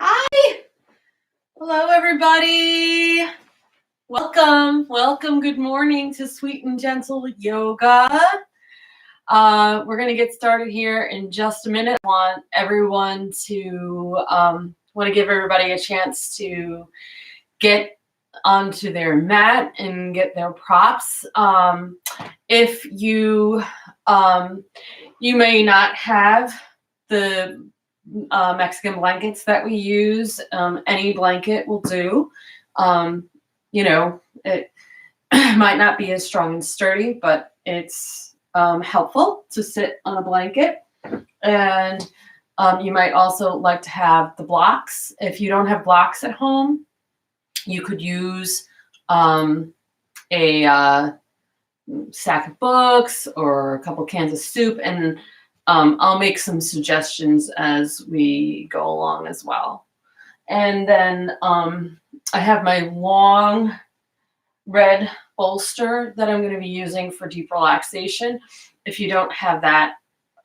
Hi. Hello, everybody. Welcome. Good morning to Sweet and Gentle Yoga. We're going to get started here in just a minute. I want everyone to want to give everybody a chance to get onto their mat and get their props. If you you may not have the Mexican blankets that we use. Any blanket will do. It might not be as strong and sturdy, but it's helpful to sit on a blanket. And you might also like to have the blocks. If you don't have blocks at home, you could use a stack of books or a couple cans of soup, and I'll make some suggestions as we go along as well. And then I have my long red bolster that I'm going to be using for deep relaxation. If you don't have that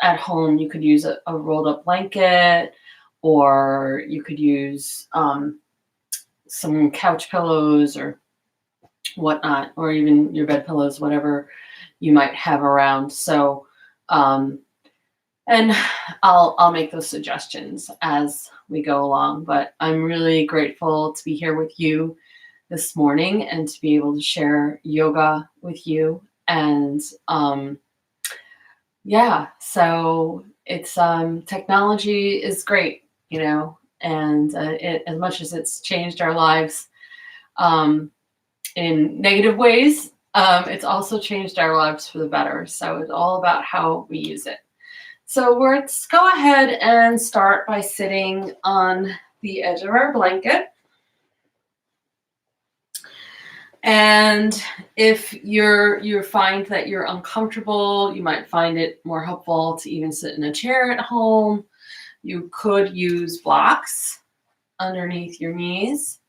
at home, you could use a rolled up blanket, or you could use some couch pillows or whatnot, or even your bed pillows, whatever you might have around. So, and I'll make those suggestions as we go along. But I'm really grateful to be here with you this morning and to be able to share yoga with you. And so it's technology is great, and as much as it's changed our lives in negative ways, it's also changed our lives for the better. So it's all about how we use it. So let's go ahead and start by sitting on the edge of our blanket. And if you find that you're uncomfortable, you might find it more helpful to even sit in a chair at home. You could use blocks underneath your knees.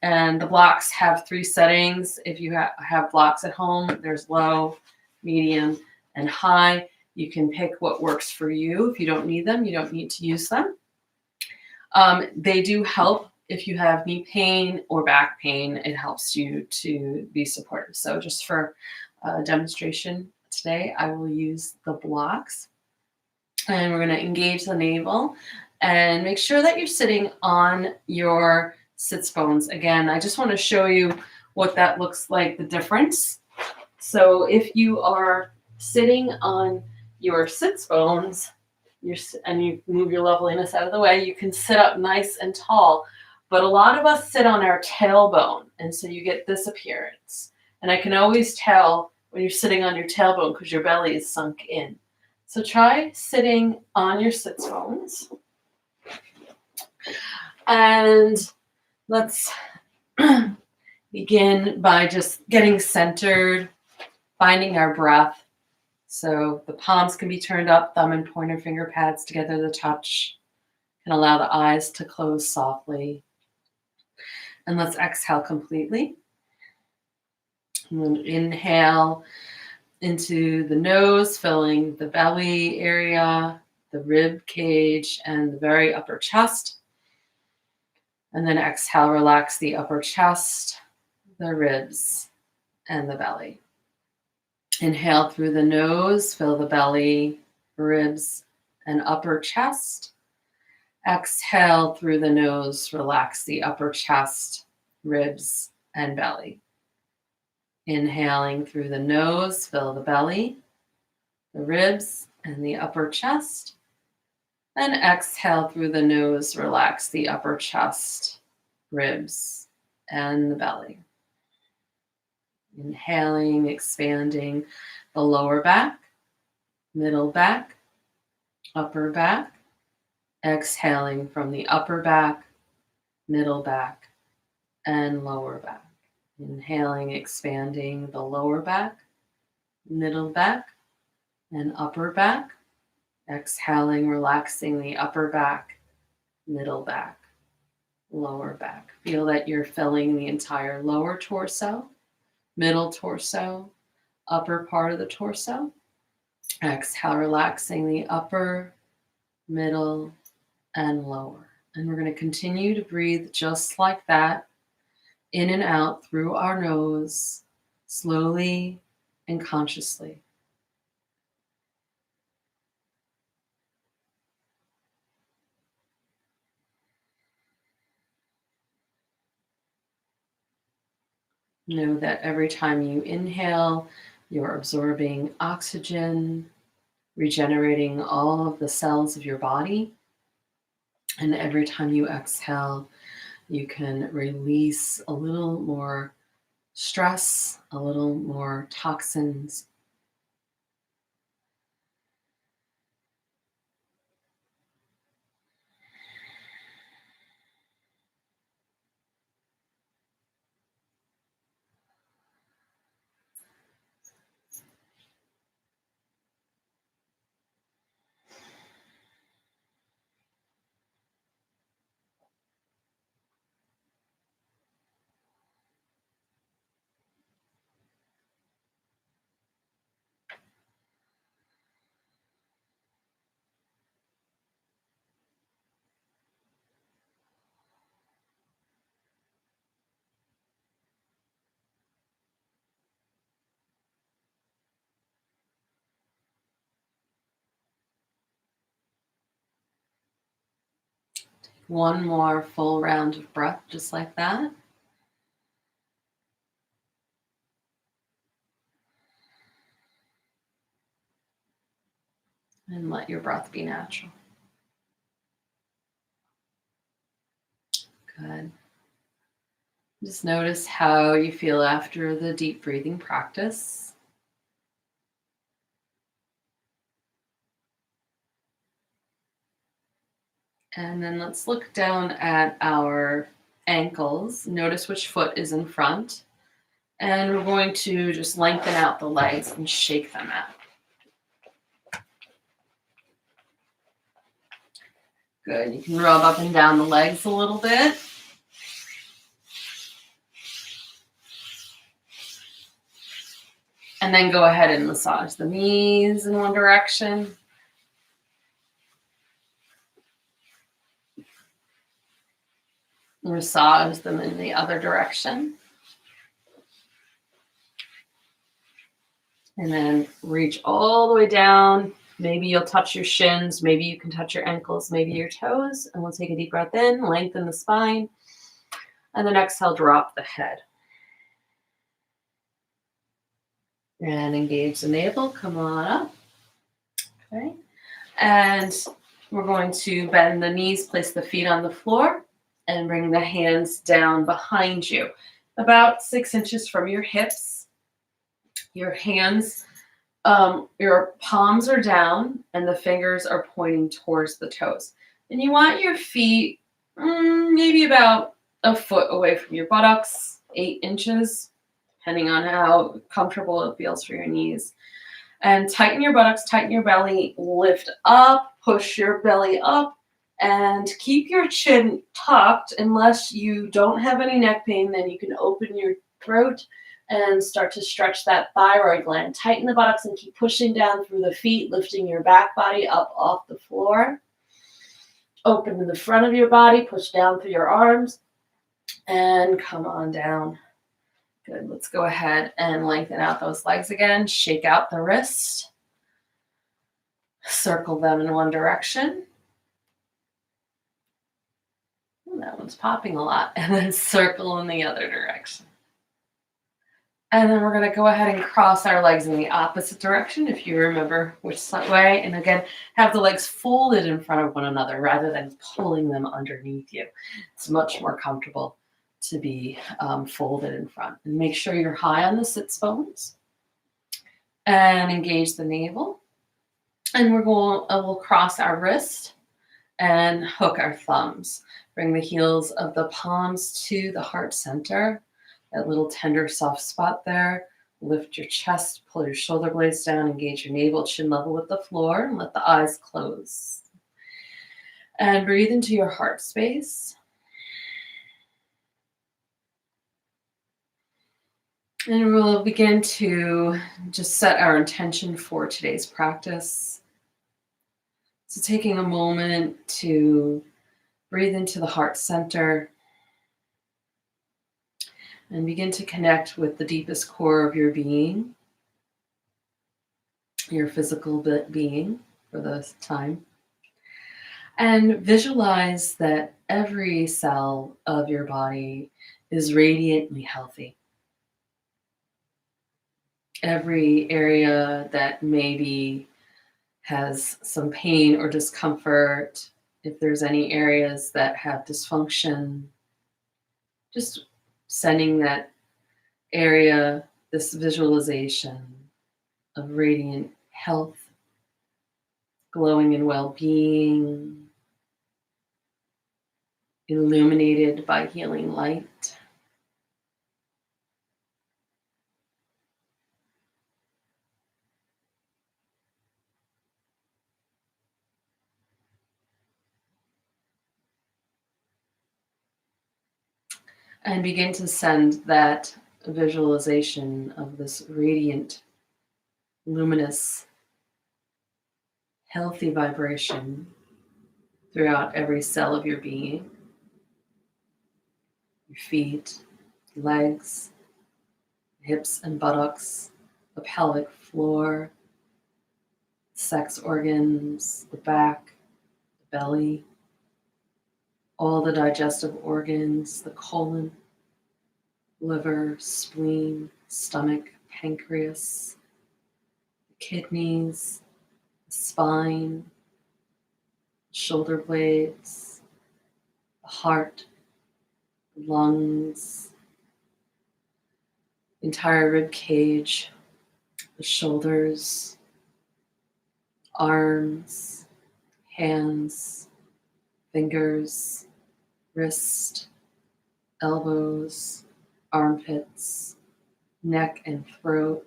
And the blocks have 3 settings. If you have blocks at home, there's low, medium, and high. You can pick what works for you. If you don't need them, you don't need to use them. They do help if you have knee pain or back pain. It helps you to be supportive. So just for a demonstration today, I will use the blocks. And we're going to engage the navel and make sure that you're sitting on your sits bones. Again, I just want to show you what that looks like, the difference. So if you are sitting on your sits bones, and you move your loveliness out of the way, you can sit up nice and tall. But a lot of us sit on our tailbone, and so you get this appearance. And I can always tell when you're sitting on your tailbone because your belly is sunk in. So try sitting on your sits bones. And let's begin by just getting centered, finding our breath. So the palms can be turned up, thumb and pointer finger pads together to touch, and allow the eyes to close softly. And let's exhale completely. And then inhale into the nose, filling the belly area, the rib cage, and the very upper chest. And then exhale, relax the upper chest, the ribs, and the belly. Inhale through the nose, fill the belly, ribs, and upper chest. Exhale through the nose, relax the upper chest, ribs, and belly. Inhaling through the nose, fill the belly, the ribs, and the upper chest. And exhale through the nose, relax the upper chest, ribs, and the belly. Inhaling, expanding the lower back, middle back, upper back. Exhaling from the upper back, middle back, and lower back. Inhaling, expanding the lower back, middle back, and upper back. Exhaling, relaxing the upper back, middle back, lower back. Feel that you're filling the entire lower torso, middle torso, upper part of the torso. Exhale, relaxing the upper, middle, and lower. And we're going to continue to breathe just like that, in and out through our nose, slowly and consciously. Know that every time you inhale, you're absorbing oxygen, regenerating all of the cells of your body. And every time you exhale, you can release a little more stress, a little more toxins. One more full round of breath, just like that. And let your breath be natural. Good. Just notice how you feel after the deep breathing practice. And then let's look down at our ankles. Notice which foot is in front. And we're going to just lengthen out the legs and shake them out. Good. You can rub up and down the legs a little bit. And then go ahead and massage the knees in one direction. Massage them in the other direction. And then reach all the way down. Maybe you'll touch your shins. Maybe you can touch your ankles, maybe your toes. And we'll take a deep breath in, lengthen the spine. And then exhale, drop the head. And engage the navel. Come on up. Okay. And we're going to bend the knees, place the feet on the floor, and bring the hands down behind you, about 6 inches from your hips. Your hands, your palms are down, and the fingers are pointing towards the toes. And you want your feet maybe about a foot away from your buttocks, 8 inches, depending on how comfortable it feels for your knees. And tighten your buttocks, tighten your belly, lift up, push your belly up, and keep your chin tucked. Unless you don't have any neck pain, then you can open your throat and start to stretch that thyroid gland. Tighten the buttocks and keep pushing down through the feet, lifting your back body up off the floor. Open in the front of your body, push down through your arms, and come on down. Good. Let's go ahead and lengthen out those legs again. Shake out the wrist. Circle them in one direction. That one's popping a lot. And then circle in the other direction. And then we're going to go ahead and cross our legs in the opposite direction, if you remember which way. And again, have the legs folded in front of one another rather than pulling them underneath you. It's much more comfortable to be folded in front. And make sure you're high on the sits bones. And engage the navel. And we'll cross our wrist and hook our thumbs. Bring the heels of the palms to the heart center. That little tender soft spot there. Lift your chest, pull your shoulder blades down, engage your navel, chin level with the floor, and let the eyes close. And breathe into your heart space. And we'll begin to just set our intention for today's practice. So taking a moment to Breathe into the heart center and begin to connect with the deepest core of your being, your physical being for this time. And visualize that every cell of your body is radiantly healthy. Every area that maybe has some pain or discomfort, if there's any areas that have dysfunction, just sending that area this visualization of radiant health, glowing in well-being, illuminated by healing light. And begin to send that visualization of this radiant, luminous, healthy vibration throughout every cell of your being, your feet, legs, hips and buttocks, the pelvic floor, sex organs, the back, the belly, all the digestive organs, the colon, liver, spleen, stomach, pancreas, the kidneys, the spine, shoulder blades, the heart, the lungs, the entire rib cage, the shoulders, arms, hands, fingers, wrist, elbows, armpits, neck and throat,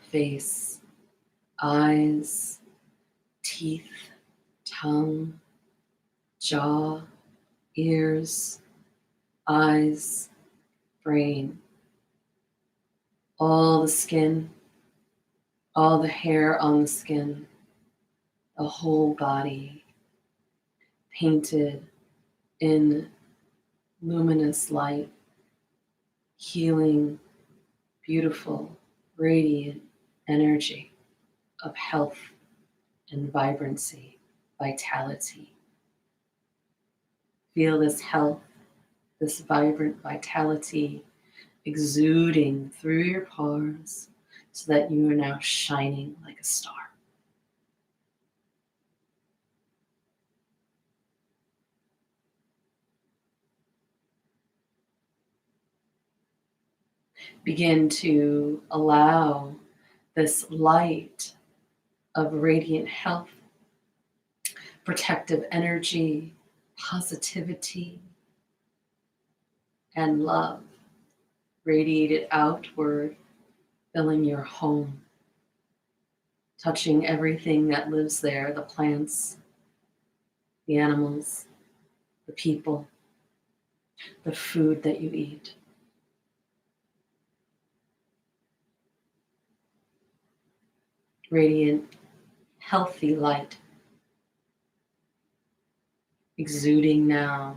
face, eyes, teeth, tongue, jaw, ears, eyes, brain, all the skin, all the hair on the skin, the whole body painted in luminous light, healing, beautiful, radiant energy of health and vibrancy, vitality. Feel this health, this vibrant vitality exuding through your pores so that you are now shining like a star. Begin to allow this light of radiant health, protective energy, positivity, and love radiated outward, filling your home, touching everything that lives there, the plants, the animals, the people, the food that you eat. Radiant, healthy light exuding now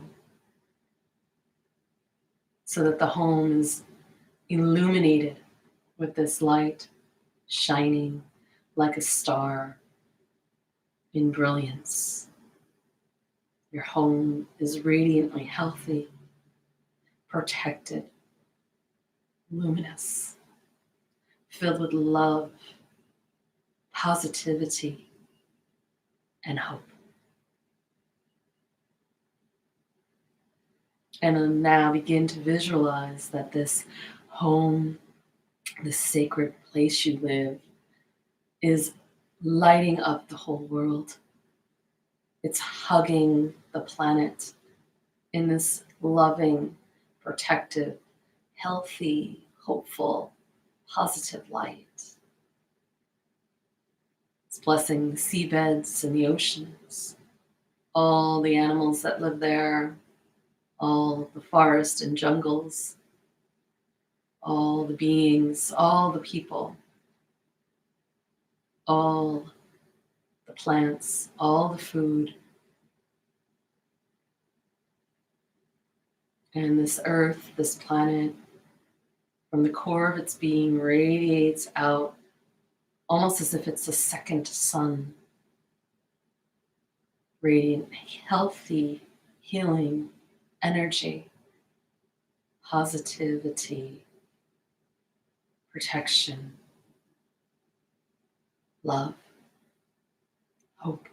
so that the home is illuminated with this light, shining like a star in brilliance. Your home is radiantly healthy, protected, luminous, filled with love, positivity, and hope. And now begin to visualize that this home, this sacred place you live, is lighting up the whole world. It's hugging the planet in this loving, protective, healthy, hopeful, positive light. It's blessing the seabeds and the oceans, all the animals that live there, all the forest and jungles, all the beings, all the people, all the plants, all the food, And this earth, this planet, from the core of its being radiates out almost as if it's a second sun. Radiant, healthy, healing energy, positivity, protection, love, hope.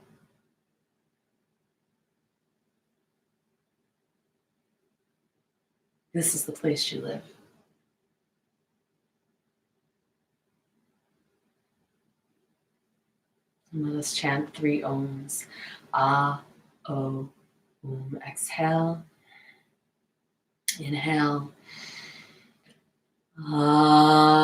This is the place you live. And let us chant 3 ohms. Ah, O, Exhale. Inhale. Ah,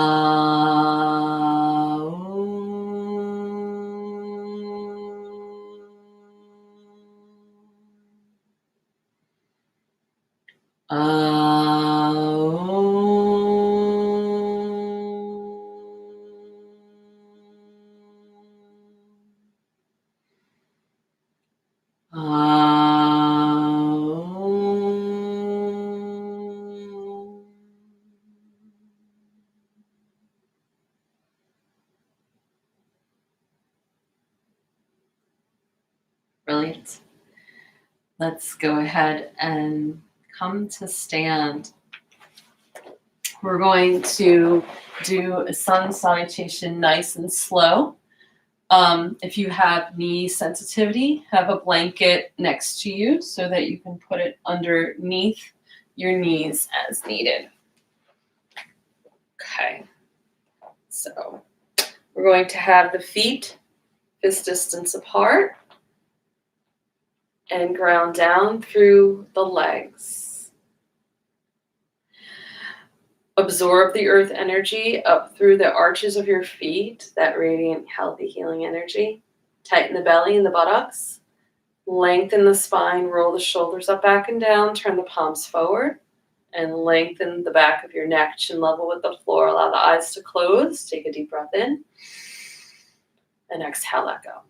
Brilliant. Let's go ahead and come to stand. We're going to do a sun salutation nice and slow. If you have knee sensitivity, have a blanket next to you so that you can put it underneath your knees as needed. Okay, so we're going to have the feet fist distance apart and ground down through the legs. Absorb the earth energy up through the arches of your feet, that radiant, healthy, healing energy. Tighten the belly and the buttocks. Lengthen the spine, roll the shoulders up, back, and down. Turn the palms forward and lengthen the back of your neck, chin level with the floor. Allow the eyes to close. Take a deep breath in and exhale, let go.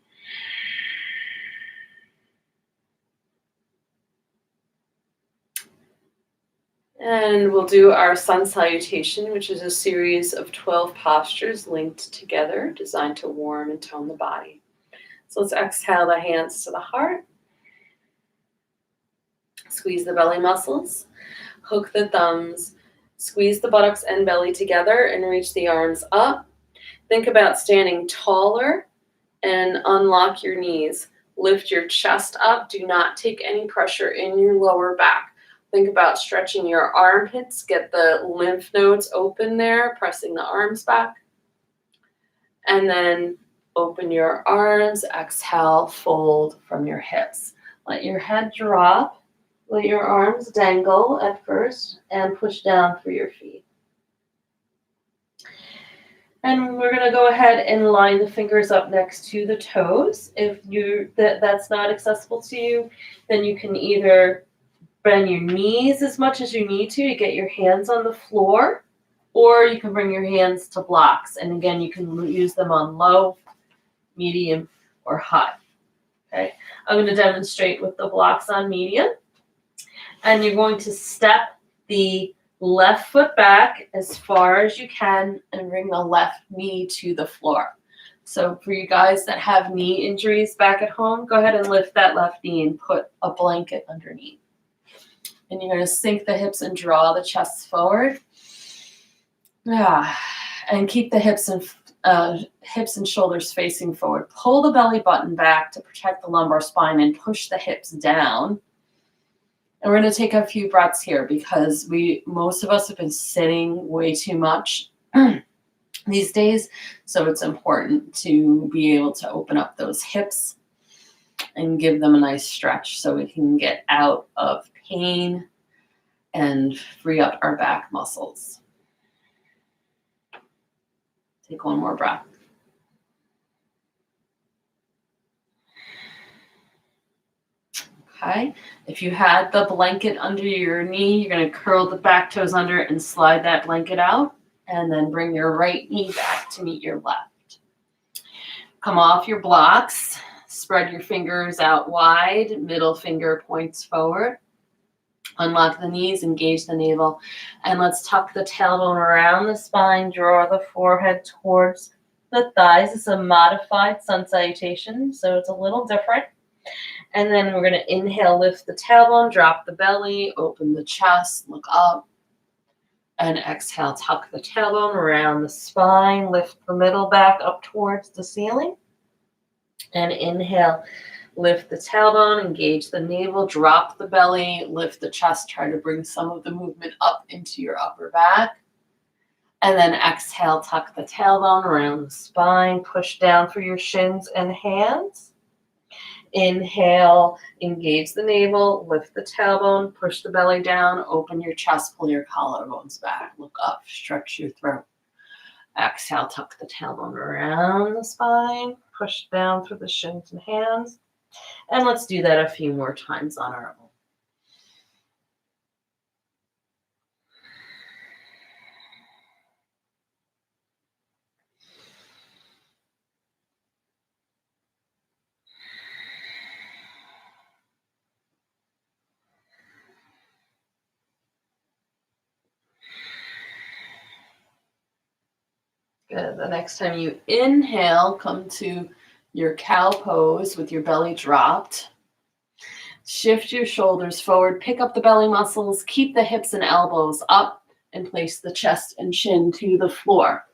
And we'll do our sun salutation, which is a series of 12 postures linked together, designed to warm and tone the body. So let's exhale the hands to the heart. Squeeze the belly muscles. Hook the thumbs. Squeeze the buttocks and belly together and reach the arms up. Think about standing taller and unlock your knees. Lift your chest up. Do not take any pressure in your lower back. Think about stretching your armpits, get the lymph nodes open there, pressing the arms back. And then open your arms, exhale, fold from your hips. Let your head drop, let your arms dangle at first, and push down through your feet. And we're going to go ahead and line the fingers up next to the toes. If that's not accessible to you, then you can either bend your knees as much as you need to get your hands on the floor, or you can bring your hands to blocks. And again, you can use them on low, medium, or high. Okay, I'm going to demonstrate with the blocks on medium. And you're going to step the left foot back as far as you can and bring the left knee to the floor. So for you guys that have knee injuries back at home, go ahead and lift that left knee and put a blanket underneath. And you're going to sink the hips and draw the chest forward. And keep the hips and shoulders facing forward. Pull the belly button back to protect the lumbar spine and push the hips down. And we're going to take a few breaths here because most of us have been sitting way too much these days. So it's important to be able to open up those hips and give them a nice stretch so we can get out of pain and free up our back muscles. Take one more breath. Okay, if you had the blanket under your knee, you're going to curl the back toes under and slide that blanket out, and then bring your right knee back to meet your left. Come off your blocks, spread your fingers out wide, middle finger points forward. Unlock the knees, engage the navel, and let's tuck the tailbone around the spine, draw the forehead towards the thighs. It's a modified sun salutation, so it's a little different. And then we're going to inhale, lift the tailbone, drop the belly, open the chest, look up. And exhale, tuck the tailbone around the spine, lift the middle back up towards the ceiling. And inhale, lift the tailbone, engage the navel, drop the belly, lift the chest, try to bring some of the movement up into your upper back. And then exhale, tuck the tailbone around the spine, push down through your shins and hands. Inhale, engage the navel, lift the tailbone, push the belly down, open your chest, pull your collarbones back, look up, stretch your throat. Exhale, tuck the tailbone around the spine, push down through the shins and hands. And let's do that a few more times on our own. Good. The next time you inhale, come to your cow pose with your belly dropped. Shift your shoulders forward, pick up the belly muscles, keep the hips and elbows up, and place the chest and chin to the floor.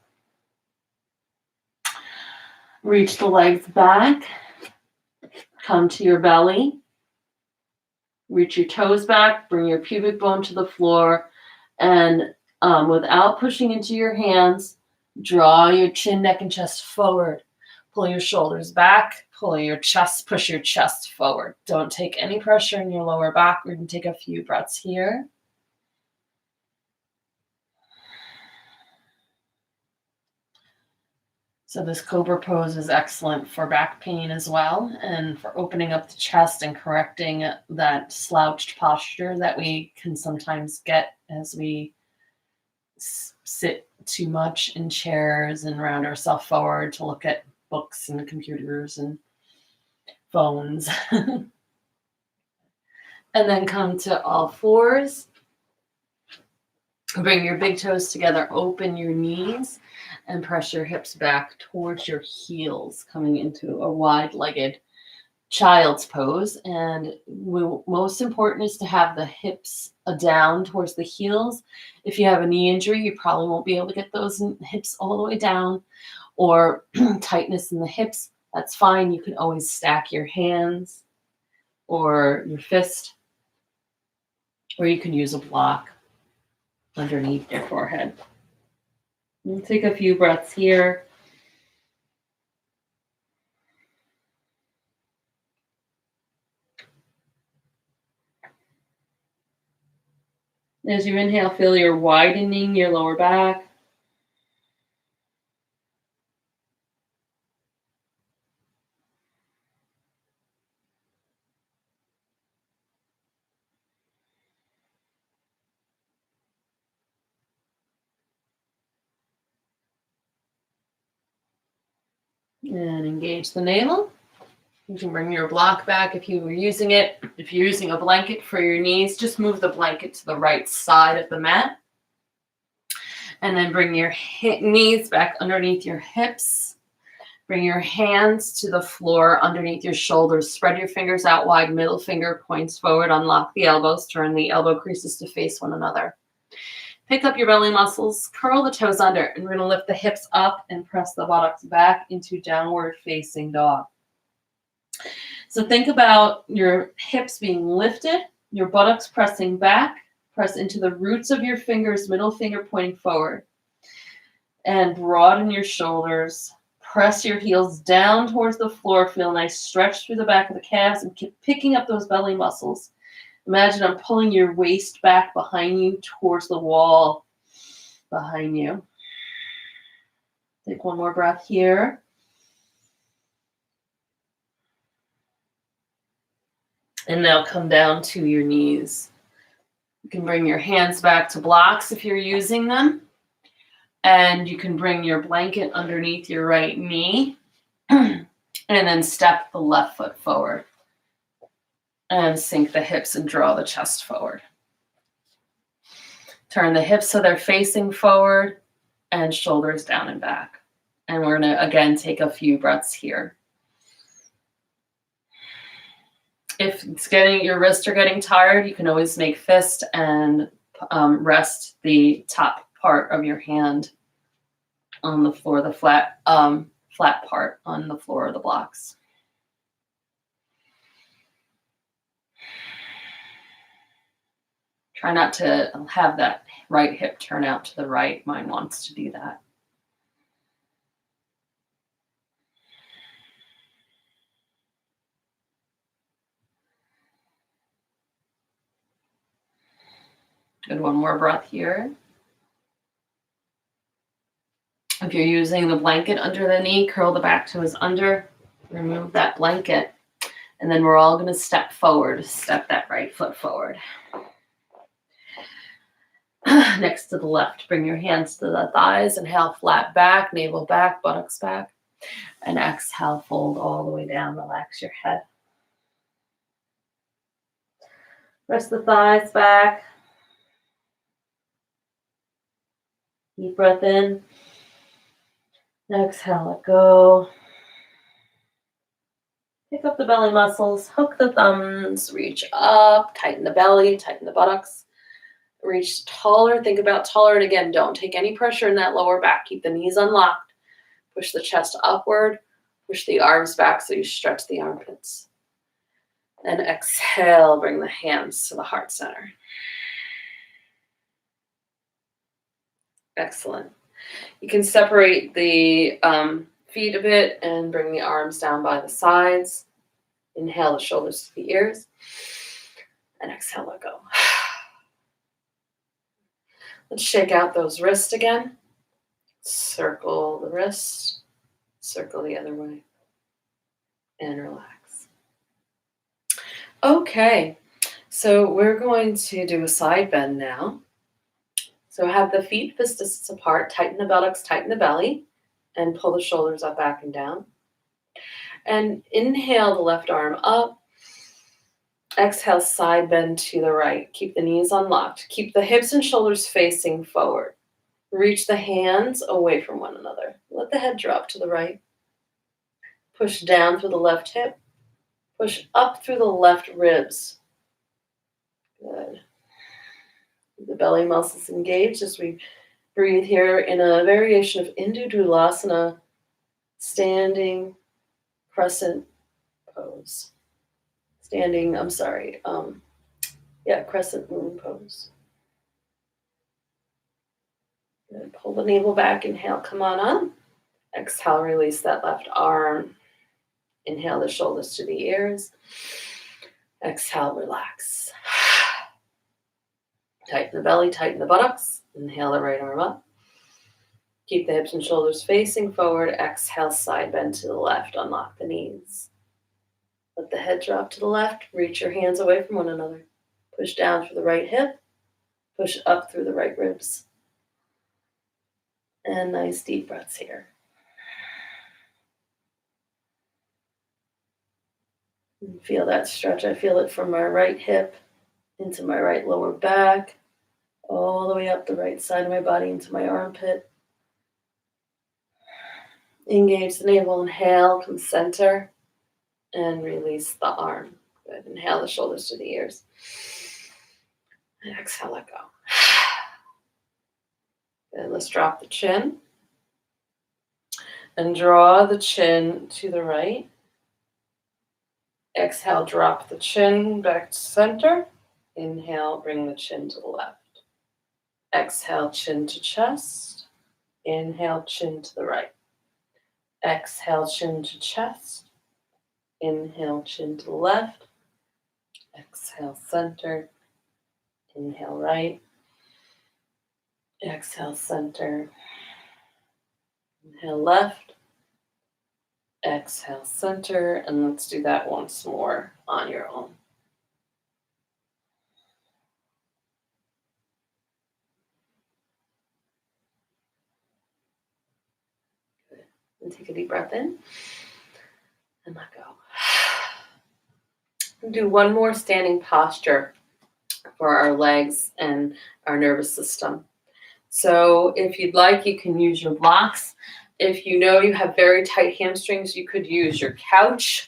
Reach the legs back, come to your belly, reach your toes back, bring your pubic bone to the floor, and without pushing into your hands, draw your chin, neck, and chest forward. Pull your shoulders back, pull your chest, push your chest forward. Don't take any pressure in your lower back. We're going to take a few breaths here. So this cobra pose is excellent for back pain as well, and for opening up the chest and correcting that slouched posture that we can sometimes get as we sit too much in chairs and round ourselves forward to look at books and computers and phones. And then come to all fours. Bring your big toes together, open your knees, and press your hips back towards your heels, coming into a wide-legged child's pose. And most important is to have the hips down towards the heels. If you have a knee injury, you probably won't be able to get those hips all the way down, or tightness in the hips. That's fine. You can always stack your hands or your fist, or you can use a block underneath your forehead. We'll take a few breaths here. As you inhale, feel you're widening your lower back. And engage the navel. You can bring your block back if you were using it. If you're using a blanket for your knees, just move the blanket to the right side of the mat. And then bring your knees back underneath your hips. Bring your hands to the floor underneath your shoulders. Spread your fingers out wide, middle finger points forward. Unlock the elbows, turn the elbow creases to face one another. Pick up your belly muscles, curl the toes under, and we're going to lift the hips up and press the buttocks back into downward facing dog. So think about your hips being lifted, your buttocks pressing back, press into the roots of your fingers, middle finger pointing forward, and broaden your shoulders. Press your heels down towards the floor. Feel a nice stretch through the back of the calves and keep picking up those belly muscles. Imagine I'm pulling your waist back behind you towards the wall behind you. Take one more breath here. And now come down to your knees. You can bring your hands back to blocks if you're using them. And you can bring your blanket underneath your right knee. And then step the left foot forward. And sink the hips and draw the chest forward. Turn the hips so they're facing forward and shoulders down and back. And we're going to, again, take a few breaths here. If it's your wrists are getting tired, you can always make fist and rest the top part of your hand on the floor, the flat part on the floor of the blocks. Try not to have that right hip turn out to the right. Mine wants to do that. Good, one more breath here. If you're using the blanket under the knee, curl the back toes under, remove that blanket, and then we're all going to step forward, step that right foot forward. Next to the left, bring your hands to the thighs, inhale, flat back, navel back, buttocks back, and exhale, fold all the way down, relax your head. Press the thighs back. Deep breath in. Exhale, let go. Pick up the belly muscles, hook the thumbs, reach up, tighten the belly, tighten the buttocks. Reach taller, think about taller, and again, don't take any pressure in that lower back. Keep the knees unlocked. Push the chest upward. Push the arms back so you stretch the armpits. And exhale, bring the hands to the heart center. Excellent. You can separate the feet a bit and bring the arms down by the sides. Inhale the shoulders to the ears. And exhale, let go. Let's shake out those wrists again. Circle the wrist. Circle the other way. And relax. Okay, so we're going to do a side bend now. So have the feet fist distance apart, tighten the buttocks, tighten the belly, and pull the shoulders up, back, and down. And inhale the left arm up. Exhale, side bend to the right. Keep the knees unlocked. Keep the hips and shoulders facing forward. Reach the hands away from one another. Let the head drop to the right. Push down through the left hip. Push up through the left ribs. Good. The belly muscles engaged as we breathe here in a variation of Indudurasana, standing crescent pose. Crescent moon pose. Good. Pull the navel back, inhale, come on up. Exhale, release that left arm. Inhale the shoulders to the ears. Exhale, relax. Tighten the belly, tighten the buttocks. Inhale the right arm up. Keep the hips and shoulders facing forward. Exhale, side bend to the left. Unlock the knees. Let the head drop to the left. Reach your hands away from one another. Push down through the right hip. Push up through the right ribs. And nice deep breaths here. Feel that stretch. I feel it from my right hip into my right lower back, all the way up the right side of my body into my armpit. Engage the navel, inhale, come center, and release the arm. Good. Inhale the shoulders to the ears. And exhale, let go. Good. Let's drop the chin. And draw the chin to the right. Exhale, drop the chin back to center. Inhale, bring the chin to the left. Exhale, chin to chest. Inhale, chin to the right. Exhale, chin to chest. Inhale, chin to the left. Exhale, center. Inhale, right. Exhale, center. Inhale, left. Exhale, center. And let's do that once more on your own. Good. And take a deep breath in and let go. And do one more standing posture. for our legs and our nervous system. So if you'd like, you can use your blocks. If you know you have very tight hamstrings, you could use your couch.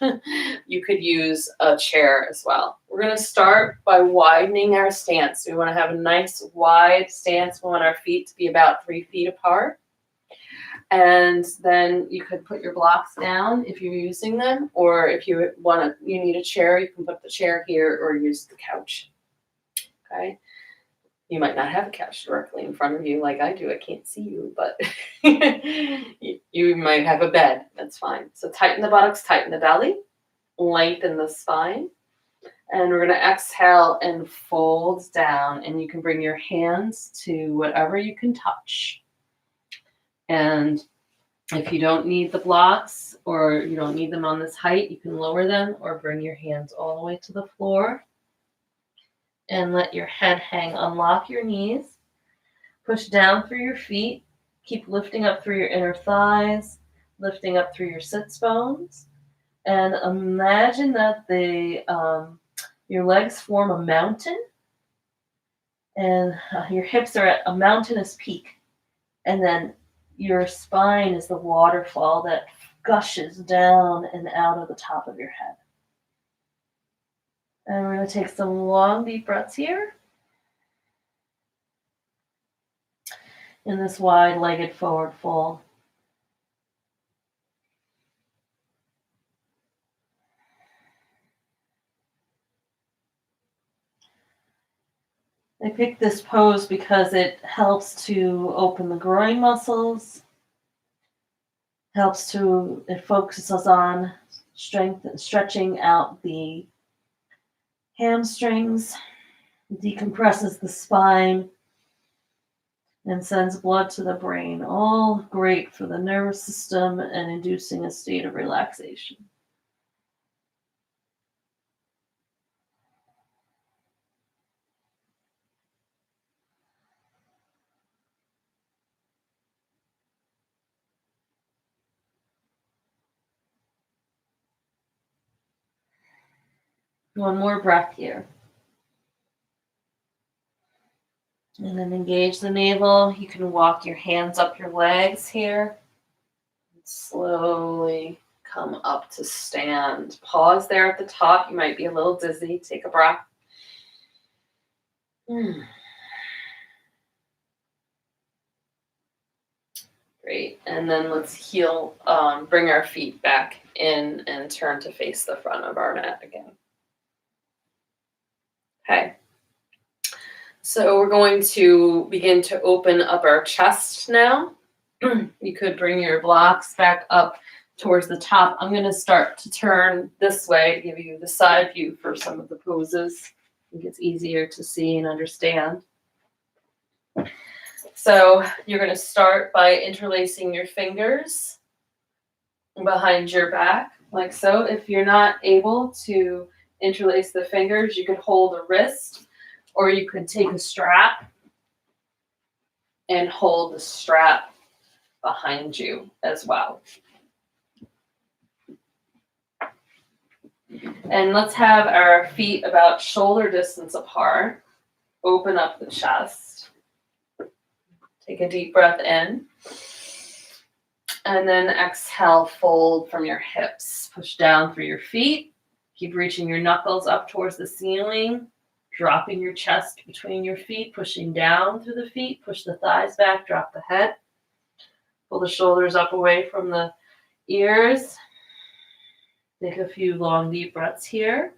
You could use a chair as well. We're going to start by widening our stance. We want to have a nice wide stance. We want our feet to be about 3 feet apart. And then you could put your blocks down if you're using them, or if you need a chair, you can put the chair here or use the couch. Okay. You might not have a couch directly in front of you like I do. I can't see you, but you might have a bed. That's fine. So tighten the buttocks, tighten the belly, lengthen the spine. And we're going to exhale and fold down. And you can bring your hands to whatever you can touch. And if you don't need the blocks or you don't need them on this height, you can lower them or bring your hands all the way to the floor. And let your head hang. Unlock your knees. Push down through your feet. Keep lifting up through your inner thighs, lifting up through your sits bones. And imagine that your legs form a mountain. And your hips are at a mountainous peak. And then your spine is the waterfall that gushes down and out of the top of your head. And we're going to take some long, deep breaths here. In this wide-legged forward fold. I picked this pose because it helps to open the groin muscles, it focuses on stretching out the hamstrings, decompresses the spine, and sends blood to the brain. All great for the nervous system and inducing a state of relaxation. One more breath here. And then engage the navel. You can walk your hands up your legs here. Slowly come up to stand. Pause there at the top. You might be a little dizzy. Take a breath. Great. And then let's heel, bring our feet back in and turn to face the front of our mat again. Okay. So we're going to begin to open up our chest now. You could bring your blocks back up towards the top. I'm going to start to turn this way to give you the side view for some of the poses. I think it's easier to see and understand. So you're going to start by interlacing your fingers behind your back, like so. If you're not able to interlace the fingers, you could hold a wrist, or you could take a strap and hold the strap behind you as well. And let's have our feet about shoulder distance apart. Open up the chest. Take a deep breath in. And then exhale, fold from your hips. Push down through your feet. Keep reaching your knuckles up towards the ceiling. Dropping your chest between your feet, pushing down through the feet. Push the thighs back, drop the head. Pull the shoulders up away from the ears. Take a few long, deep breaths here.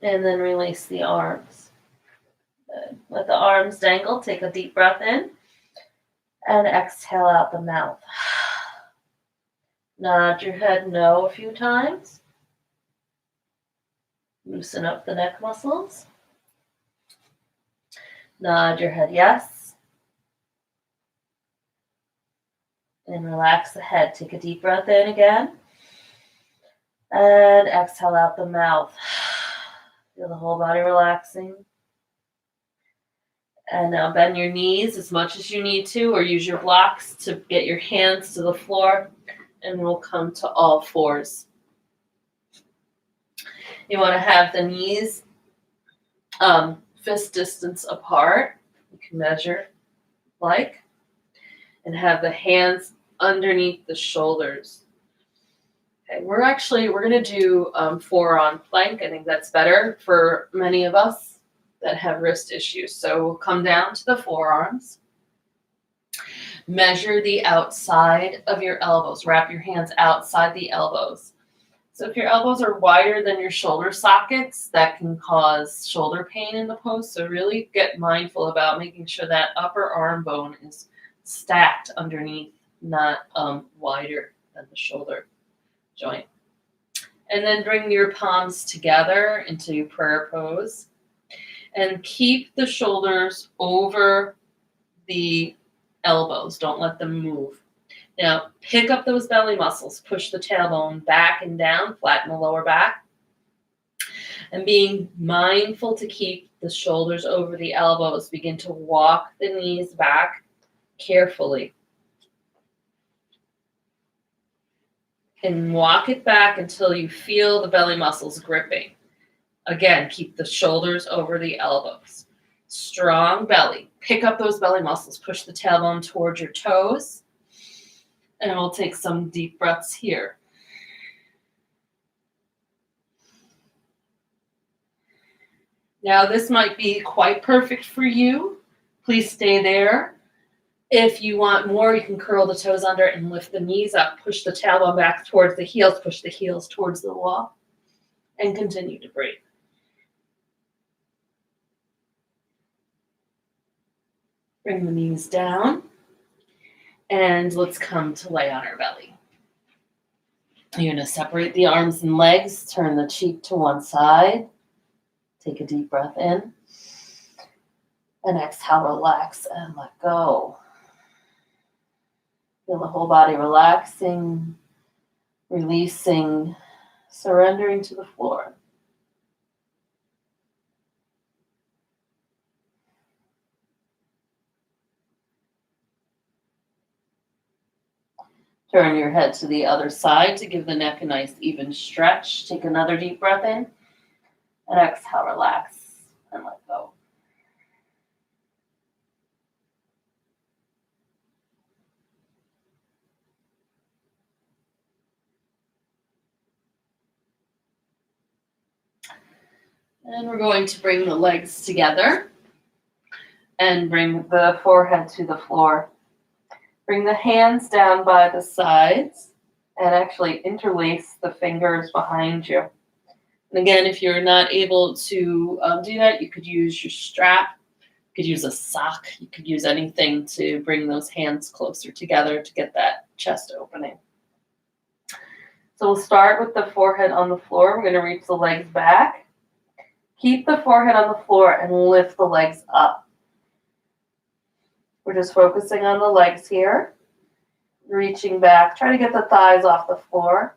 And then release the arms. Good. Let the arms dangle. Take a deep breath in. And exhale out the mouth. Nod your head no a few times. Loosen up the neck muscles. Nod your head yes. And relax the head. Take a deep breath in again. And exhale out the mouth. Feel the whole body relaxing. And now bend your knees as much as you need to, or use your blocks to get your hands to the floor, and we'll come to all fours. You want to have the knees fist distance apart. You can measure and have the hands underneath the shoulders. Okay, we're going to do 4 on plank. I think that's better for many of us that have wrist issues. So we'll come down to the forearms. Measure the outside of your elbows. Wrap your hands outside the elbows. So if your elbows are wider than your shoulder sockets, that can cause shoulder pain in the pose. So really get mindful about making sure that upper arm bone is stacked underneath, not wider than the shoulder joint. And then bring your palms together into prayer pose. And keep the shoulders over the elbows. Don't let them move. Now, pick up those belly muscles. Push the tailbone back and down. Flatten the lower back. And being mindful to keep the shoulders over the elbows. Begin to walk the knees back carefully. And walk it back until you feel the belly muscles gripping. Again, keep the shoulders over the elbows. Strong belly. Pick up those belly muscles. Push the tailbone towards your toes. And we'll take some deep breaths here. Now, this might be quite perfect for you. Please stay there. If you want more, you can curl the toes under and lift the knees up. Push the tailbone back towards the heels. Push the heels towards the wall. And continue to breathe. Bring the knees down. And let's come to lay on our belly. You're going to separate the arms and legs. Turn the cheek to one side. Take a deep breath in. And exhale, relax and let go. Feel the whole body relaxing, releasing, surrendering to the floor. Turn your head to the other side to give the neck a nice even stretch. Take another deep breath in. And exhale, relax and let go. And we're going to bring the legs together and bring the forehead to the floor. Bring the hands down by the sides and actually interlace the fingers behind you. And again, if you're not able to do that, you could use your strap. You could use a sock. You could use anything to bring those hands closer together to get that chest opening. So we'll start with the forehead on the floor. We're going to reach the legs back. Keep the forehead on the floor and lift the legs up. We're just focusing on the legs here. Reaching back. Try to get the thighs off the floor.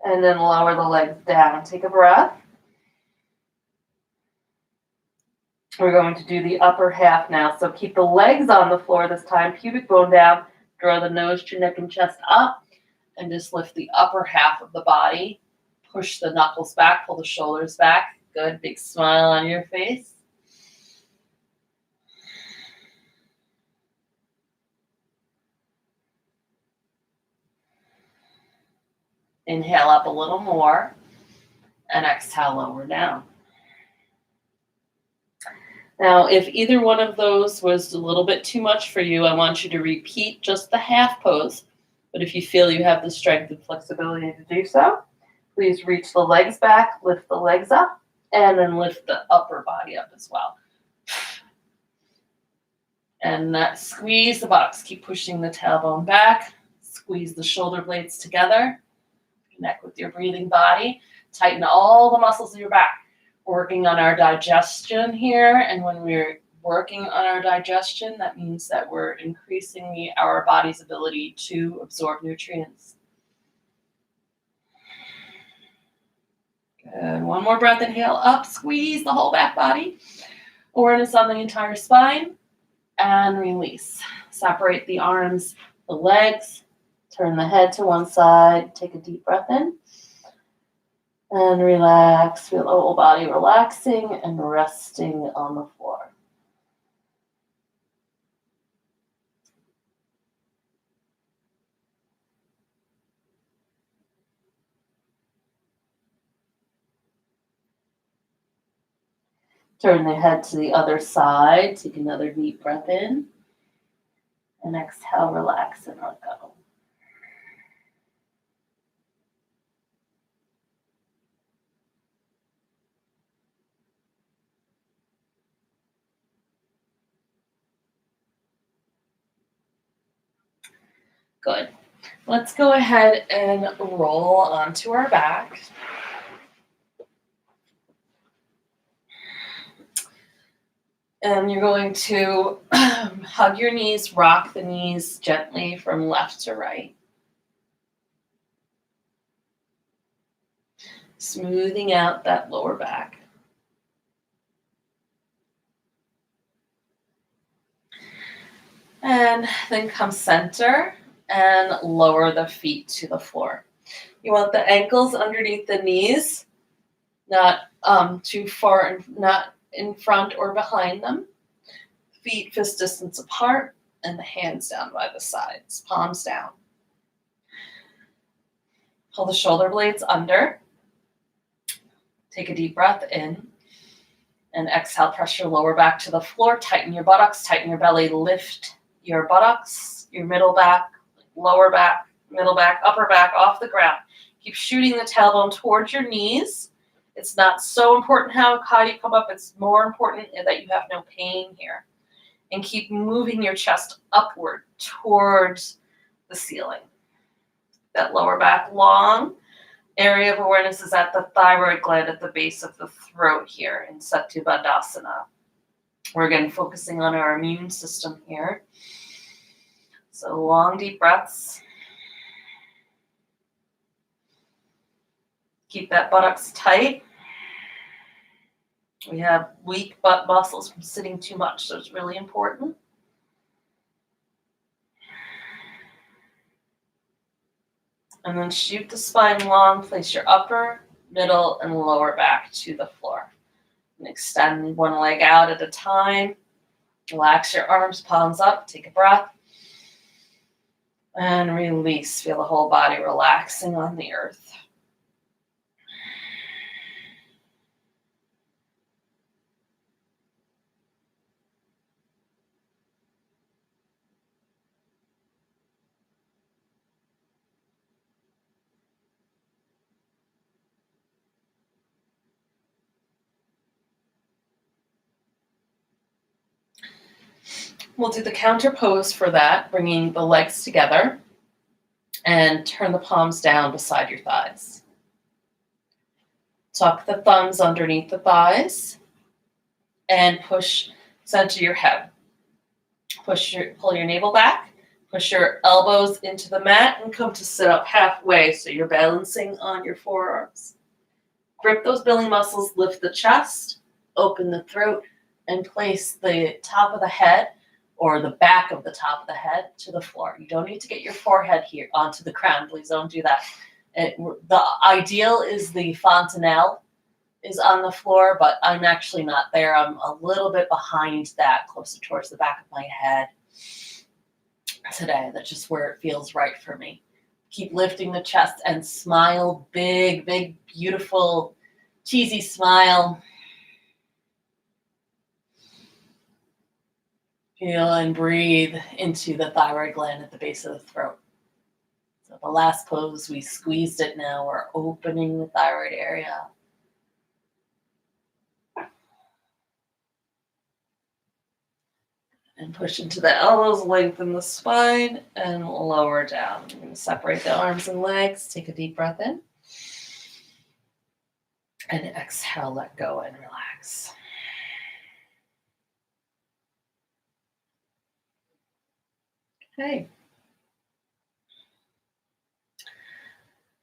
And then lower the legs down. Take a breath. We're going to do the upper half now. So keep the legs on the floor this time. Pubic bone down. Draw the nose, chin, neck, and chest up. And just lift the upper half of the body. Push the knuckles back. Pull the shoulders back. Good. Big smile on your face. Inhale up a little more. And exhale, lower down. Now, if either one of those was a little bit too much for you, I want you to repeat just the half pose. But if you feel you have the strength and flexibility to do so, please reach the legs back, lift the legs up, and then lift the upper body up as well. And squeeze the buttocks. Keep pushing the tailbone back. Squeeze the shoulder blades together. Connect with your breathing body. Tighten all the muscles of your back. Working on our digestion here, and when we're working on our digestion, that means that we're increasing our body's ability to absorb nutrients. And one more breath, inhale up, squeeze the whole back body. Awareness on the entire spine, and release. Separate the arms, the legs, turn the head to one side, take a deep breath in, and relax. Feel the whole body relaxing and resting on the floor. Turn the head to the other side. Take another deep breath in. And exhale, relax and let go. Good. Let's go ahead and roll onto our back. And you're going to hug your knees, rock the knees gently from left to right. Smoothing out that lower back. And then come center and lower the feet to the floor. You want the ankles underneath the knees, not too far, not in front or behind them. Feet fist distance apart and the hands down by the sides, palms down. Pull the shoulder blades under. Take a deep breath in. And exhale, press your lower back to the floor. Tighten your buttocks, tighten your belly, lift your buttocks, your middle back, lower back, middle back, upper back off the ground. Keep shooting the tailbone towards your knees. It's not so important how high you come up. It's more important that you have no pain here. And keep moving your chest upward towards the ceiling. That lower back long. Area of awareness is at the thyroid gland at the base of the throat here in Satyabandhasana. We're again focusing on our immune system here. So long, deep breaths. Keep that buttocks tight. We have weak butt muscles from sitting too much, so it's really important. And then shoot the spine long. Place your upper, middle, and lower back to the floor. And extend one leg out at a time. Relax your arms, palms up. Take a breath. And release. Feel the whole body relaxing on the earth. We'll do the counter pose for that, bringing the legs together and turn the palms down beside your thighs. Tuck the thumbs underneath the thighs and push center your head. Pull your navel back, push your elbows into the mat and come to sit up halfway so you're balancing on your forearms. Grip those belly muscles, lift the chest, open the throat, and place the top of the head or the back of the top of the head to the floor. You don't need to get your forehead here onto the ground. Please don't do that. The ideal is the fontanelle is on the floor, but I'm actually not there. I'm a little bit behind that, closer towards the back of my head today. That's just where it feels right for me. Keep lifting the chest and smile. Big, big, beautiful, cheesy smile. Feel and breathe into the thyroid gland at the base of the throat. So the last pose, we squeezed it now. We're opening the thyroid area. And push into the elbows, lengthen the spine, and lower down. We're going to separate the arms and legs. Take a deep breath in. And exhale, let go and relax. Okay.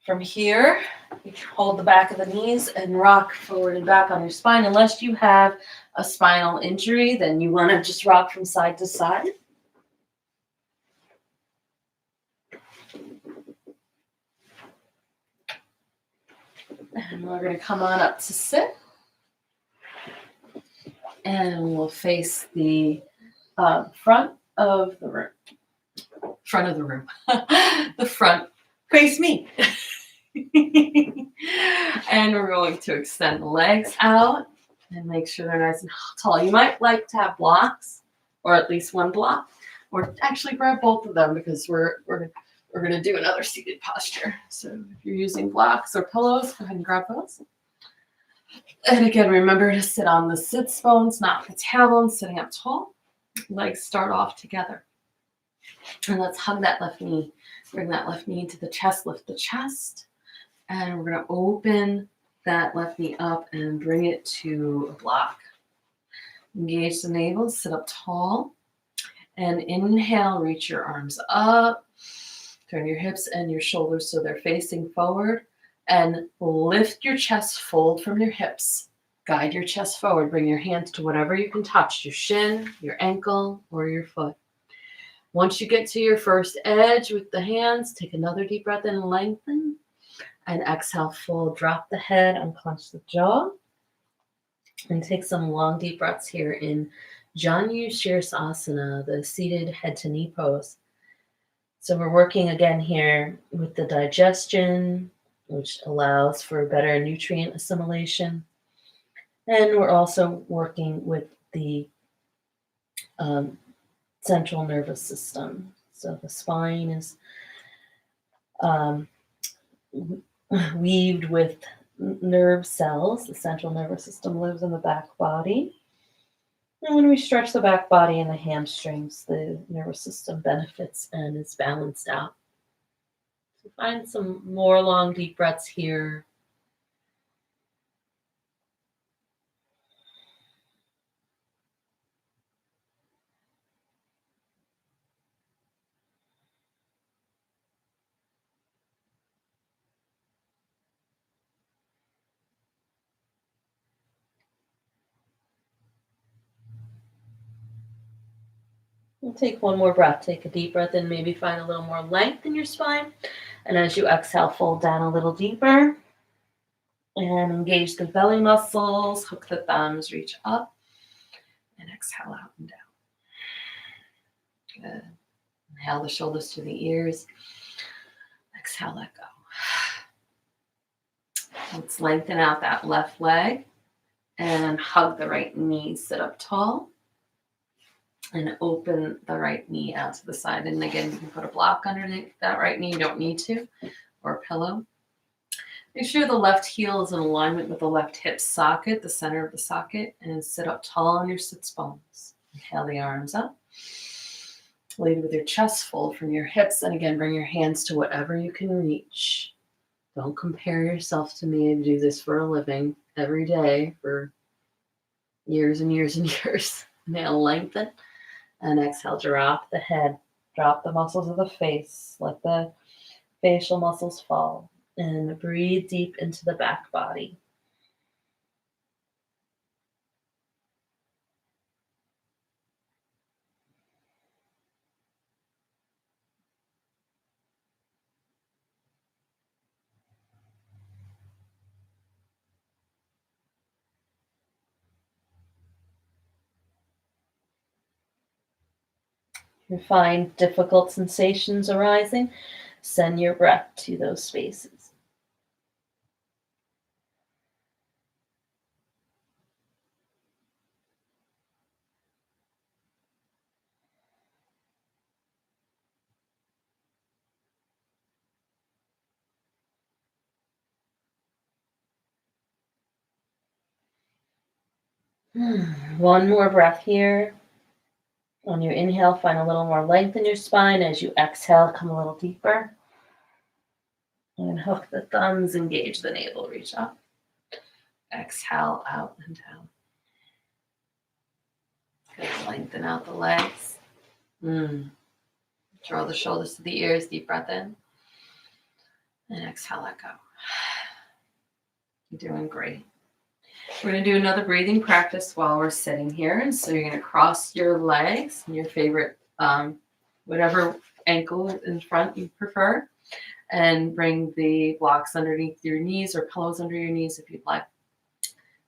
From here, you can hold the back of the knees and rock forward and back on your spine. Unless you have a spinal injury, then you want to just rock from side to side. And we're going to come on up to sit. And we'll face the front of the room. Front of the room. The front. Face me. And we're going to extend the legs out and make sure they're nice and tall. You might like to have blocks, or at least one block, or actually grab both of them, because we're going to do another seated posture. So if you're using blocks or pillows, go ahead and grab those. And again, remember to sit on the sits bones, not the tailbones, sitting up tall. Legs start off together. And let's hug that left knee. Bring that left knee into the chest, lift the chest. And we're going to open that left knee up and bring it to a block. Engage the navel, sit up tall. And inhale, reach your arms up. Turn your hips and your shoulders so they're facing forward. And lift your chest, fold from your hips. Guide your chest forward. Bring your hands to whatever you can touch, your shin, your ankle, or your foot. Once you get to your first edge with the hands, take another deep breath in and lengthen. And exhale, fold. Drop the head, unclench the jaw. And take some long, deep breaths here in Janu Shirsasana, the seated head to knee pose. So we're working again here with the digestion, which allows for better nutrient assimilation. And we're also working with the central nervous system. So the spine is weaved with nerve cells. The central nervous system lives in the back body. And when we stretch the back body and the hamstrings, the nervous system benefits and is balanced out. So find some more long, deep breaths here. We'll take one more breath. Take a deep breath in, maybe find a little more length in your spine. And as you exhale, fold down a little deeper. And engage the belly muscles, hook the thumbs, reach up. And exhale out and down. Good. Inhale the shoulders to the ears. Exhale, let go. Let's lengthen out that left leg. And hug the right knee, sit up tall. And open the right knee out to the side. And again, you can put a block underneath that right knee. You don't need to. Or a pillow. Make sure the left heel is in alignment with the left hip socket, the center of the socket. And sit up tall on your sits bones. Inhale the arms up. Lead with your chest, fold from your hips. And again, bring your hands to whatever you can reach. Don't compare yourself to me. I do this for a living every day for years and years and years. Inhale, lengthen. And exhale, drop the head. Drop the muscles of the face. Let the facial muscles fall. And breathe deep into the back body. If you find difficult sensations arising, send your breath to those spaces. One more breath here. On your inhale, find a little more length in your spine. As you exhale, come a little deeper. And hook the thumbs, engage the navel, reach up. Exhale, out and down. Good. Lengthen out the legs. Draw the shoulders to the ears, deep breath in. And exhale, let go. You're doing great. We're going to do another breathing practice while we're sitting here. And so you're going to cross your legs and your favorite, whatever ankle in front you prefer, and bring the blocks underneath your knees or pillows under your knees if you'd like.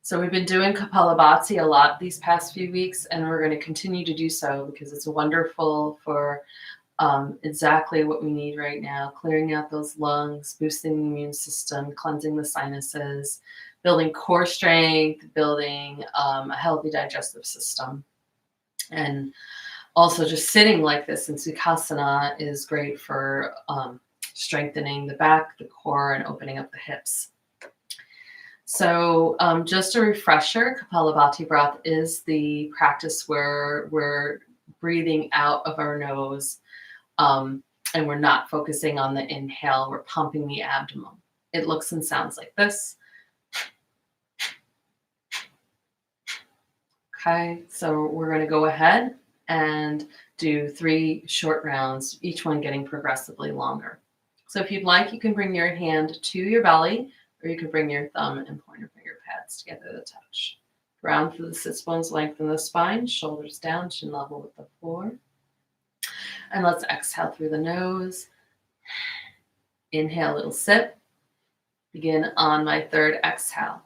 So we've been doing Kapalabhati a lot these past few weeks, and we're going to continue to do so because it's wonderful for exactly what we need right now, clearing out those lungs, boosting the immune system, cleansing the sinuses, building core strength, building a healthy digestive system. And also just sitting like this in Sukhasana is great for strengthening the back, the core, and opening up the hips. So just a refresher, Kapalabhati breath is the practice where we're breathing out of our nose and we're not focusing on the inhale. We're pumping the abdomen. It looks and sounds like this. Okay, so we're going to go ahead and do 3 short rounds, each one getting progressively longer. So if you'd like, you can bring your hand to your belly, or you can bring your thumb and pointer finger pads together to touch. Ground through the sits bones, lengthen the spine, shoulders down, chin level with the floor. And let's exhale through the nose. Inhale, little sip. Begin on my 3rd exhale.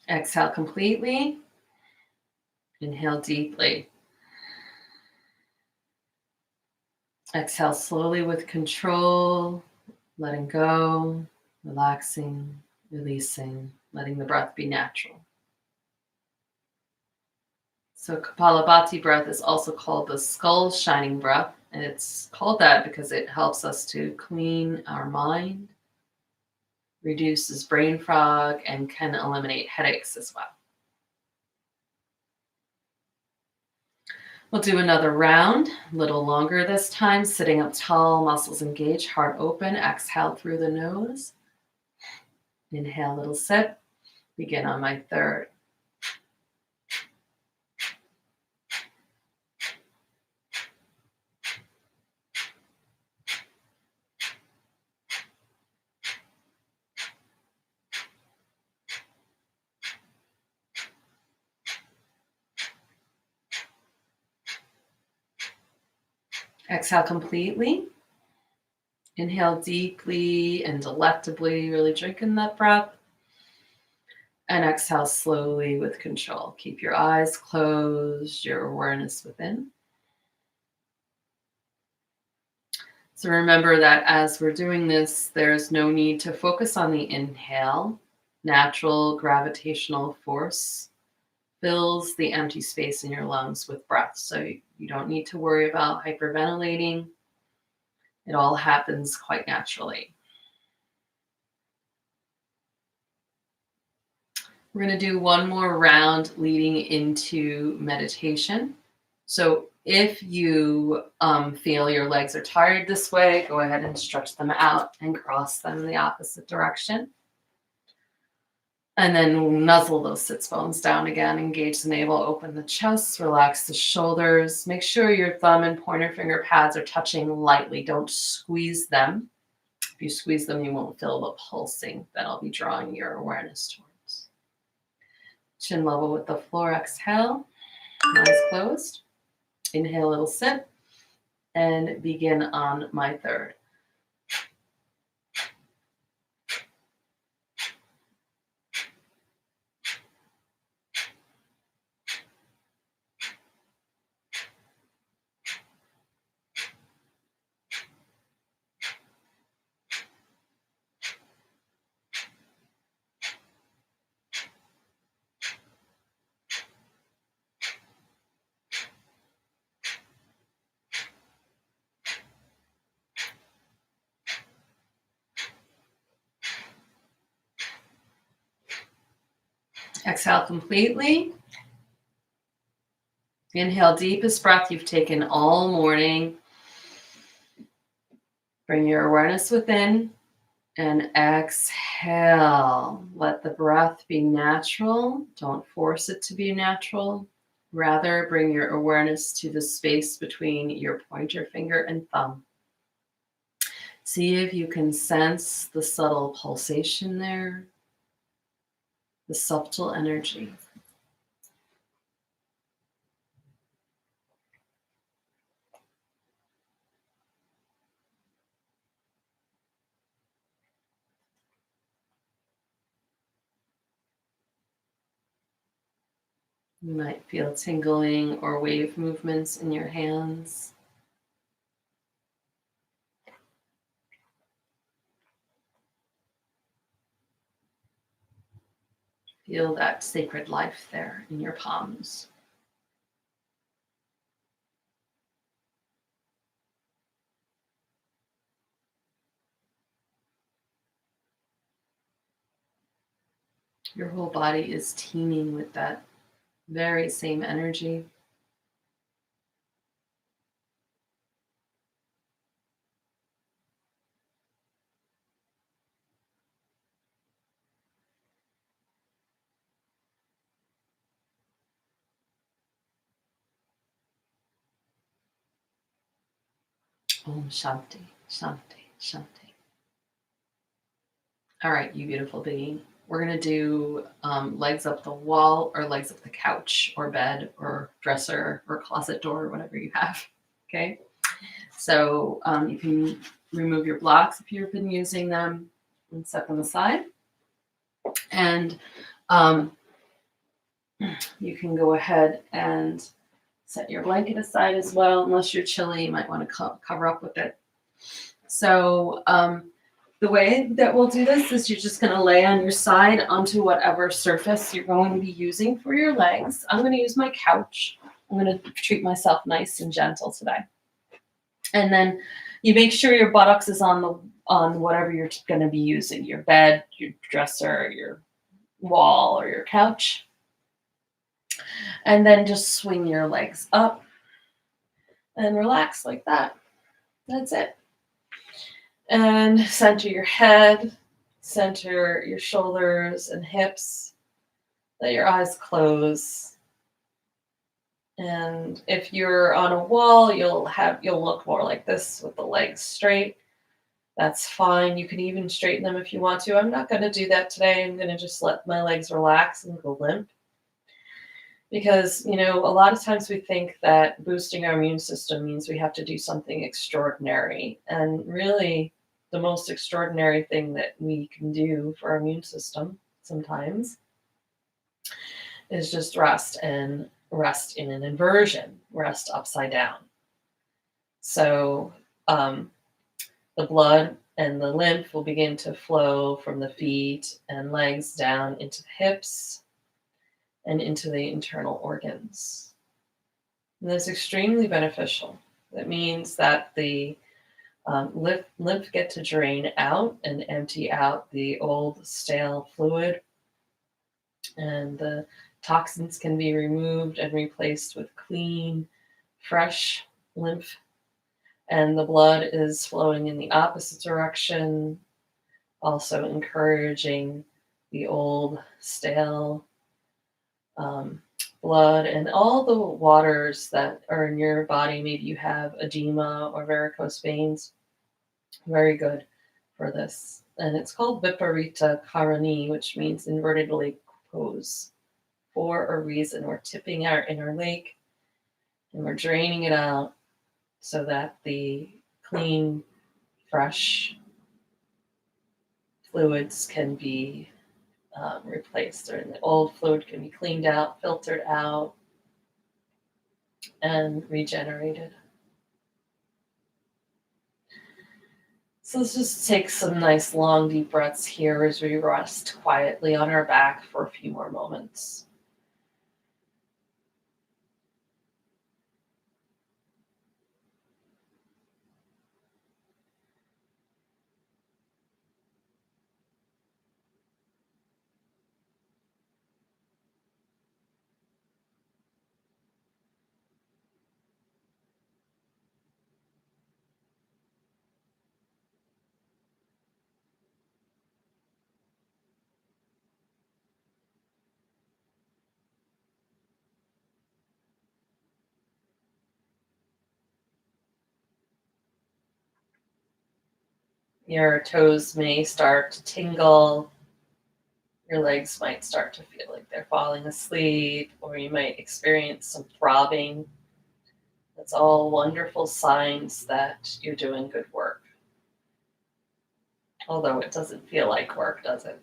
Exhale completely. Inhale deeply. Exhale slowly with control, letting go, relaxing, releasing, letting the breath be natural. So Kapalabhati breath is also called the skull shining breath, and it's called that because it helps us to clean our mind, reduces brain fog, and can eliminate headaches as well. We'll do another round, a little longer this time, sitting up tall, muscles engaged, heart open. Exhale through the nose. Inhale, little sip. Begin on my 3rd. Exhale completely. Inhale deeply and delectably, really drinking that breath. And exhale slowly with control. Keep your eyes closed, your awareness within. So remember that as we're doing this, there's no need to focus on the inhale. Natural gravitational force fills the empty space in your lungs with breath. So you don't need to worry about hyperventilating. It all happens quite naturally. We're going to do one more round leading into meditation. So if you feel your legs are tired this way, go ahead and stretch them out and cross them in the opposite direction. And then nuzzle those sits bones down again. Engage the navel, open the chest, relax the shoulders. Make sure your thumb and pointer finger pads are touching lightly. Don't squeeze them. If you squeeze them, you won't feel the pulsing that I'll be drawing your awareness towards. Chin level with the floor. Exhale. Eyes closed. Inhale, little sip. And begin on my 3rd. Exhale completely. Inhale, deepest breath you've taken all morning. Bring your awareness within. And exhale. Let the breath be natural. Don't force it to be natural. Rather, bring your awareness to the space between your pointer finger and thumb. See if you can sense the subtle pulsation there, the subtle energy. You might feel tingling or wave movements in your hands. Feel that sacred life there in your palms. Your whole body is teeming with that very same energy. Om Shanti, Shanti, Shanti. All right, you beautiful being. We're going to do legs up the wall or legs up the couch or bed or dresser or closet door, whatever you have. Okay. So you can remove your blocks if you've been using them and set them aside. And you can go ahead and set your blanket aside as well. Unless you're chilly, you might want to cover up with it. So the way that we'll do this is you're just going to lay on your side onto whatever surface you're going to be using for your legs. I'm going to use my couch. I'm going to treat myself nice and gentle today. And then you make sure your buttocks is on whatever you're going to be using, your bed, your dresser, your wall, or your couch. And then just swing your legs up and relax like that. That's it. And center your head, center your shoulders and hips. Let your eyes close. And if you're on a wall, you'll look more like this with the legs straight. That's fine. You can even straighten them if you want to. I'm not going to do that today. I'm going to just let my legs relax and go limp. Because, a lot of times we think that boosting our immune system means we have to do something extraordinary. And really, the most extraordinary thing that we can do for our immune system sometimes is just rest, and rest in an inversion, rest upside down. So the blood and the lymph will begin to flow from the feet and legs down into the hips and into the internal organs. And that's extremely beneficial. That means that the lymph get to drain out and empty out the old stale fluid, and the toxins can be removed and replaced with clean, fresh lymph. And the blood is flowing in the opposite direction, also encouraging the old stale blood and all the waters that are in your body. Maybe you have edema or varicose veins. Very good for this. And it's called Viparita Karani, which means inverted lake pose. For a reason, we're tipping our inner lake and we're draining it out so that the clean, fresh fluids can be replaced, or the old fluid can be cleaned out, filtered out, and regenerated. So let's just take some nice long deep breaths here as we rest quietly on our back for a few more moments. Your toes may start to tingle. Your legs might start to feel like they're falling asleep, or you might experience some throbbing. That's all wonderful signs that you're doing good work. Although it doesn't feel like work, does it?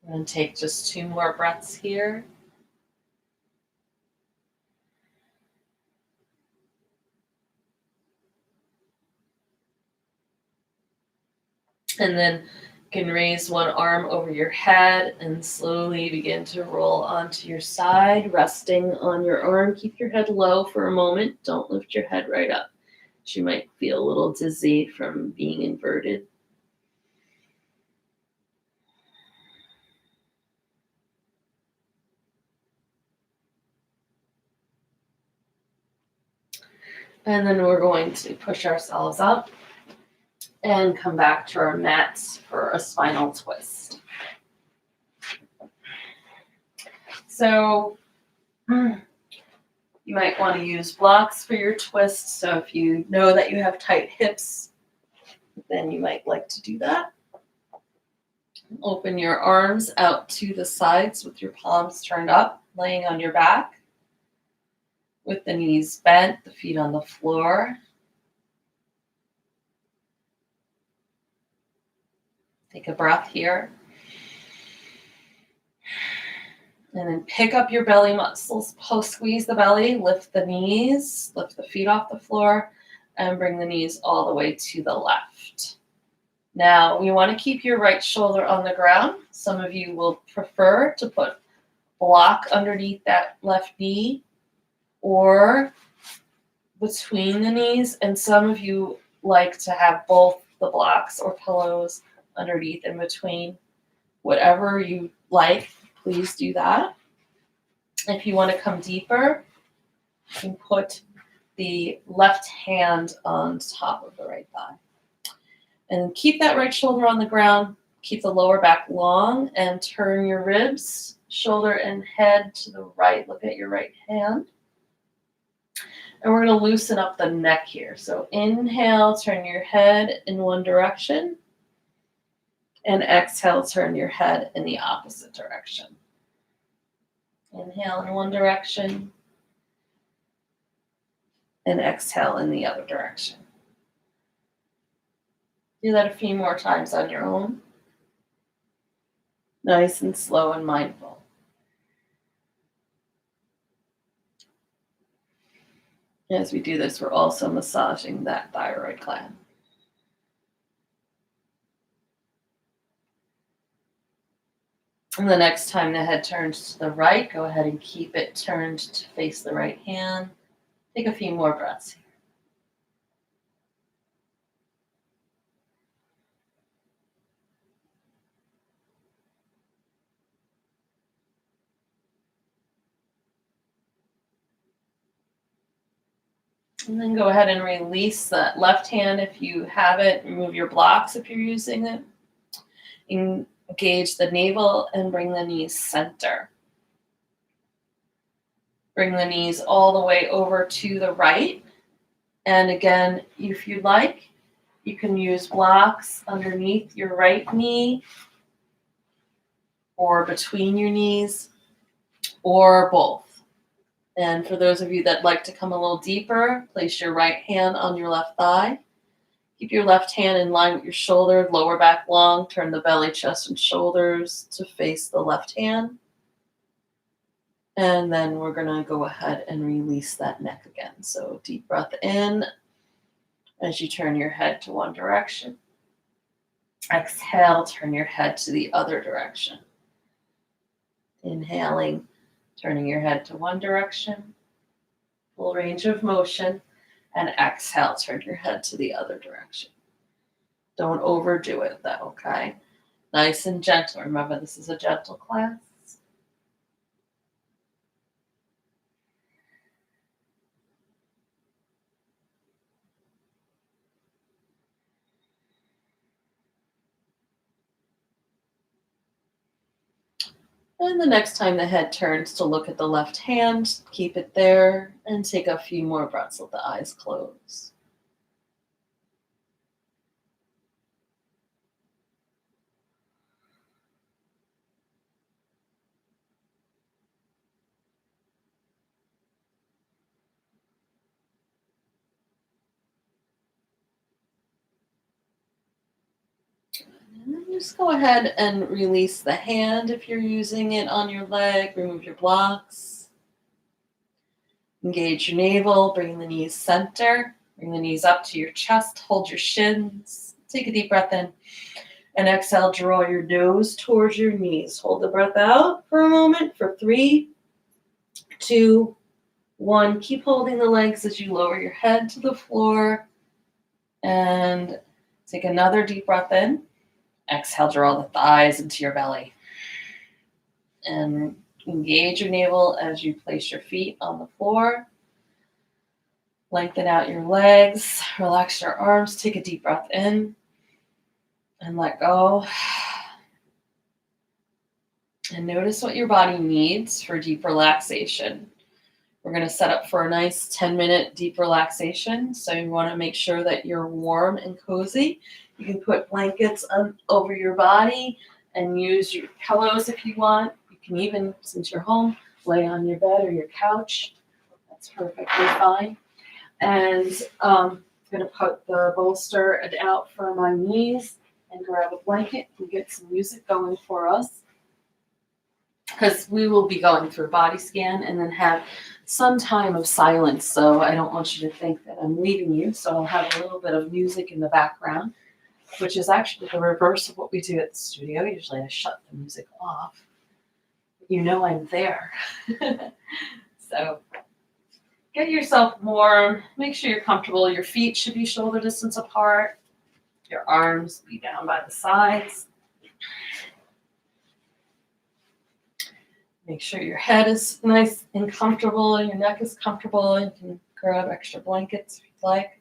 I'm going to take just 2 more breaths here. And then you can raise one arm over your head and slowly begin to roll onto your side, resting on your arm. Keep your head low for a moment. Don't lift your head right up. You might feel a little dizzy from being inverted. And then we're going to push ourselves up and come back to our mats for a spinal twist. So you might want to use blocks for your twist. So if you know that you have tight hips, then you might like to do that. Open your arms out to the sides with your palms turned up, laying on your back, with the knees bent, the feet on the floor. Take a breath here. And then pick up your belly muscles, squeeze the belly, lift the knees, lift the feet off the floor, and bring the knees all the way to the left. Now, we want to keep your right shoulder on the ground. Some of you will prefer to put block underneath that left knee or between the knees, and some of you like to have both the blocks or pillows underneath and between. Whatever you like, please do that. If you want to come deeper, you can put the left hand on top of the right thigh. And keep that right shoulder on the ground. Keep the lower back long and turn your ribs, shoulder and head to the right. Look at your right hand. And we're going to loosen up the neck here. So inhale, turn your head in one direction. And exhale, turn your head in the opposite direction. Inhale in one direction. And exhale in the other direction. Do that a few more times on your own. Nice and slow and mindful. As we do this, we're also massaging that thyroid gland. And the next time the head turns to the right, go ahead and keep it turned to face the right hand. Take a few more breaths here. And then go ahead and release that left hand if you have it. Remove your blocks if you're using it. Engage the navel and bring the knees center. Bring the knees all the way over to the right. And again, if you'd like, you can use blocks underneath your right knee or between your knees or both. And for those of you that like to come a little deeper, place your right hand on your left thigh. Keep your left hand in line with your shoulder, lower back long. Turn the belly, chest, and shoulders to face the left hand. And then we're going to go ahead and release that neck again. So deep breath in as you turn your head to one direction. Exhale, turn your head to the other direction. Inhaling, turning your head to one direction, full range of motion, and exhale, turn your head to the other direction. Don't overdo it though, okay? Nice and gentle. Remember, this is a gentle class. And the next time the head turns to look at the left hand, keep it there and take a few more breaths with the eyes closed. And then just go ahead and release the hand if you're using it on your leg. Remove your blocks. Engage your navel. Bring the knees center. Bring the knees up to your chest. Hold your shins. Take a deep breath in. And exhale, draw your nose towards your knees. Hold the breath out for a moment for 3, 2, 1. Keep holding the legs as you lower your head to the floor. And take another deep breath in. Exhale, draw the thighs into your belly. And engage your navel as you place your feet on the floor. Lengthen out your legs. Relax your arms. Take a deep breath in. And let go. And notice what your body needs for deep relaxation. We're going to set up for a nice 10-minute deep relaxation. So you want to make sure that you're warm and cozy. You can put blankets over your body and use your pillows if you want. You can even, since you're home, lay on your bed or your couch. That's perfectly fine. And I'm going to put the bolster out for my knees and grab a blanket and get some music going for us. Because we will be going through a body scan and then have some time of silence. So I don't want you to think that I'm leaving you. So I'll have a little bit of music in the background, which is actually the reverse of what we do at the studio. Usually I shut the music off. You know I'm there. So get yourself warm. Make sure you're comfortable. Your feet should be shoulder distance apart. Your arms be down by the sides. Make sure your head is nice and comfortable and your neck is comfortable. You can grab extra blankets if you'd like.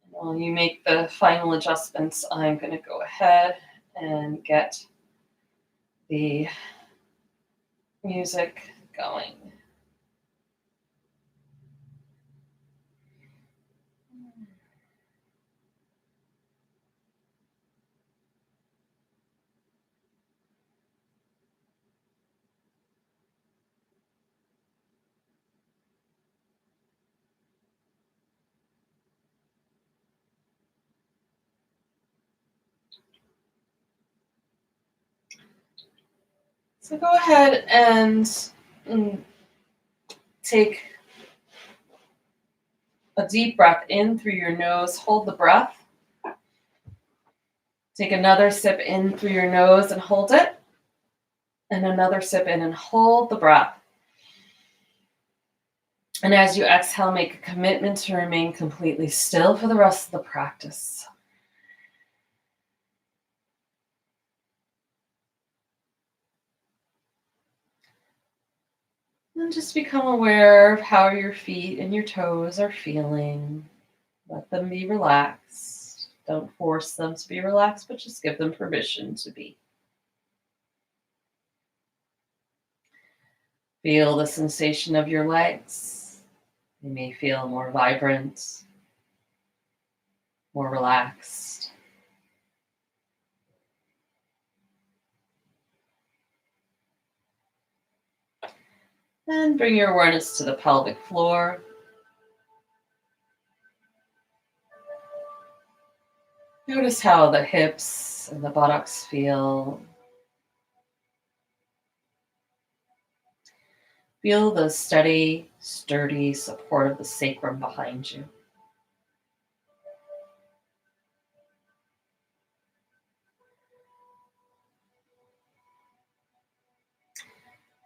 And while you make the final adjustments, I'm going to go ahead and get the music going. So go ahead and take a deep breath in through your nose. Hold the breath. Take another sip in through your nose and hold it. And another sip in and hold the breath. And as you exhale, make a commitment to remain completely still for the rest of the practice. And just become aware of how your feet and your toes are feeling. Let them be relaxed. Don't force them to be relaxed, but just give them permission to be. Feel the sensation of your legs. They may feel more vibrant, more relaxed. And bring your awareness to the pelvic floor. Notice how the hips and the buttocks feel. Feel the steady, sturdy support of the sacrum behind you.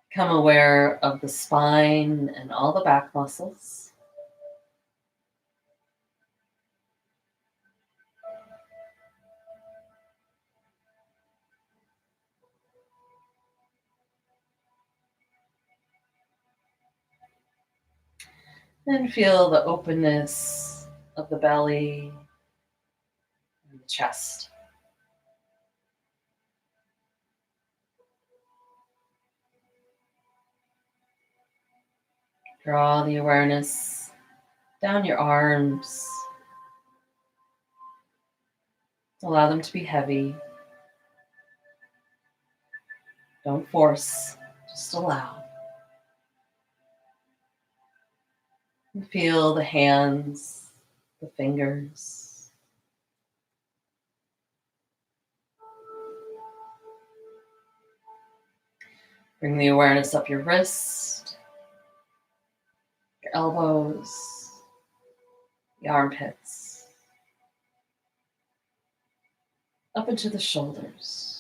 Become aware of the spine and all the back muscles. And feel the openness of the belly and the chest. Draw the awareness down your arms. Allow them to be heavy. Don't force, just allow. And feel the hands, the fingers. Bring the awareness up your wrist, your elbows, the armpits, up into the shoulders.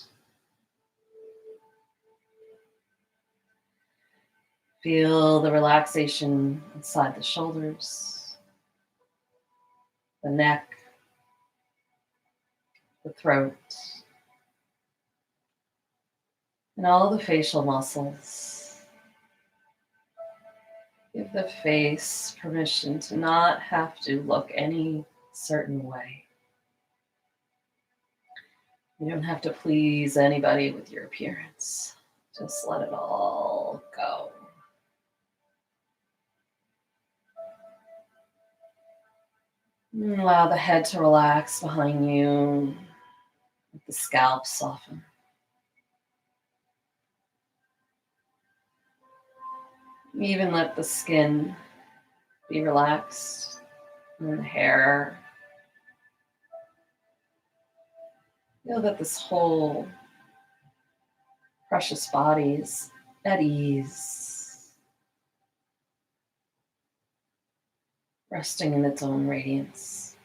Feel the relaxation inside the shoulders, the neck, the throat, and all the facial muscles. Give the face permission to not have to look any certain way. You don't have to please anybody with your appearance. Just let it all go. And allow the head to relax behind you. Let the scalp soften. Even let the skin be relaxed. And the hair. Feel that this whole precious body is at ease, resting in its own radiance.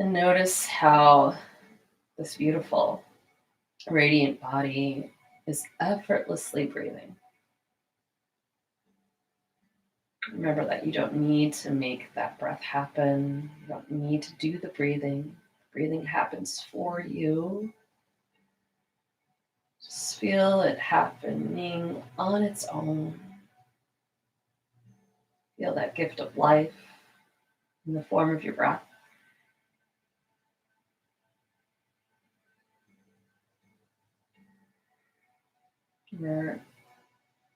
And notice how this beautiful, radiant body is effortlessly breathing. Remember that you don't need to make that breath happen. You don't need to do the breathing. Breathing happens for you. Just feel it happening on its own. Feel that gift of life in the form of your breath. Remember,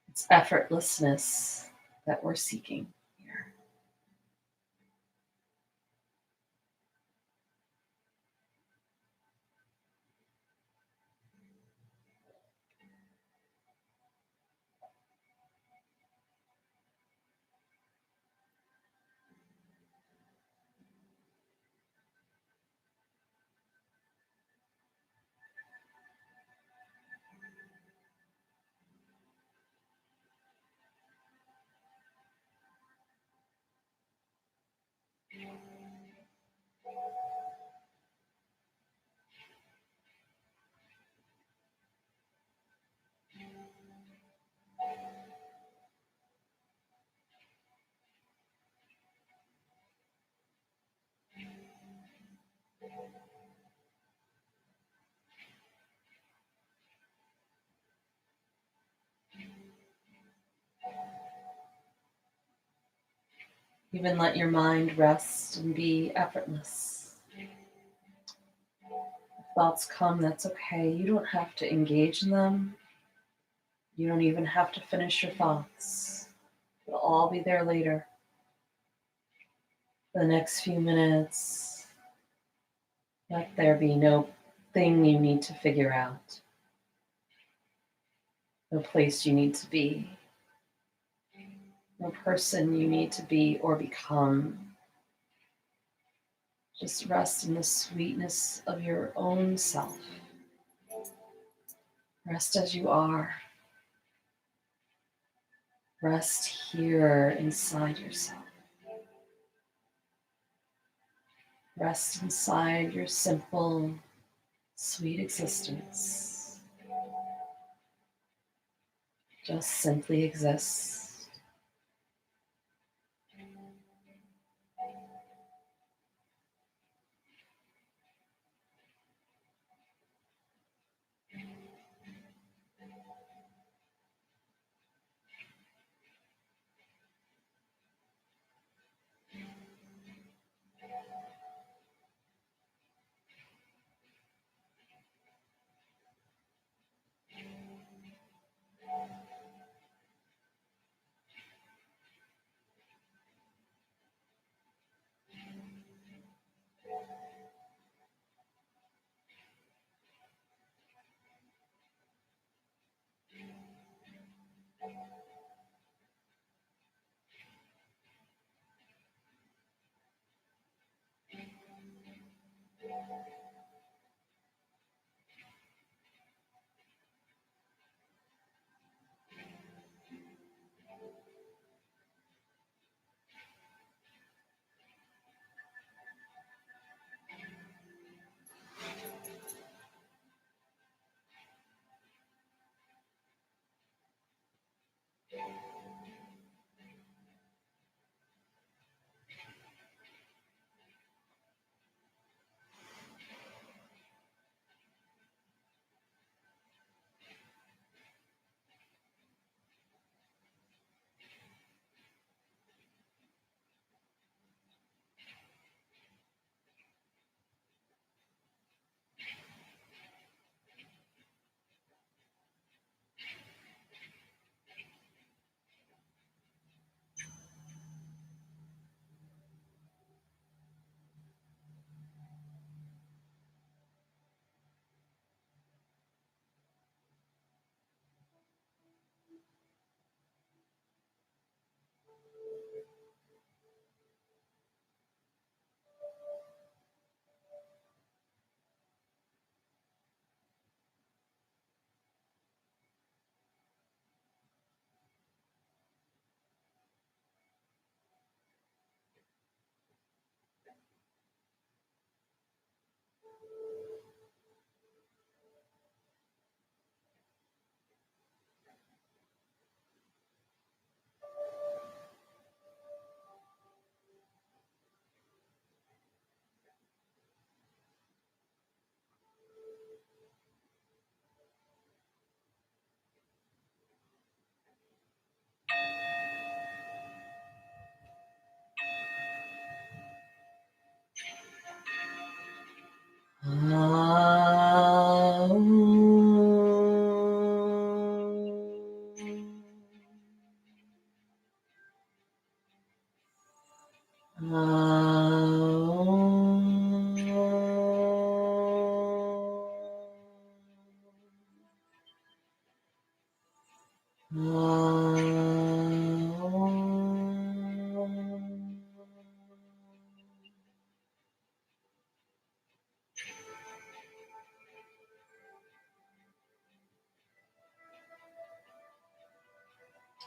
it's effortlessness that we're seeking here. Even let your mind rest and be effortless. If thoughts come, that's okay. You don't have to engage in them. You don't even have to finish your thoughts. It'll all be there later. For the next few minutes, let there be no thing you need to figure out, no place you need to be, no person you need to be or become. Just rest in the sweetness of your own self. Rest as you are. Rest here inside yourself. Rest inside your simple, sweet existence. Just simply exist.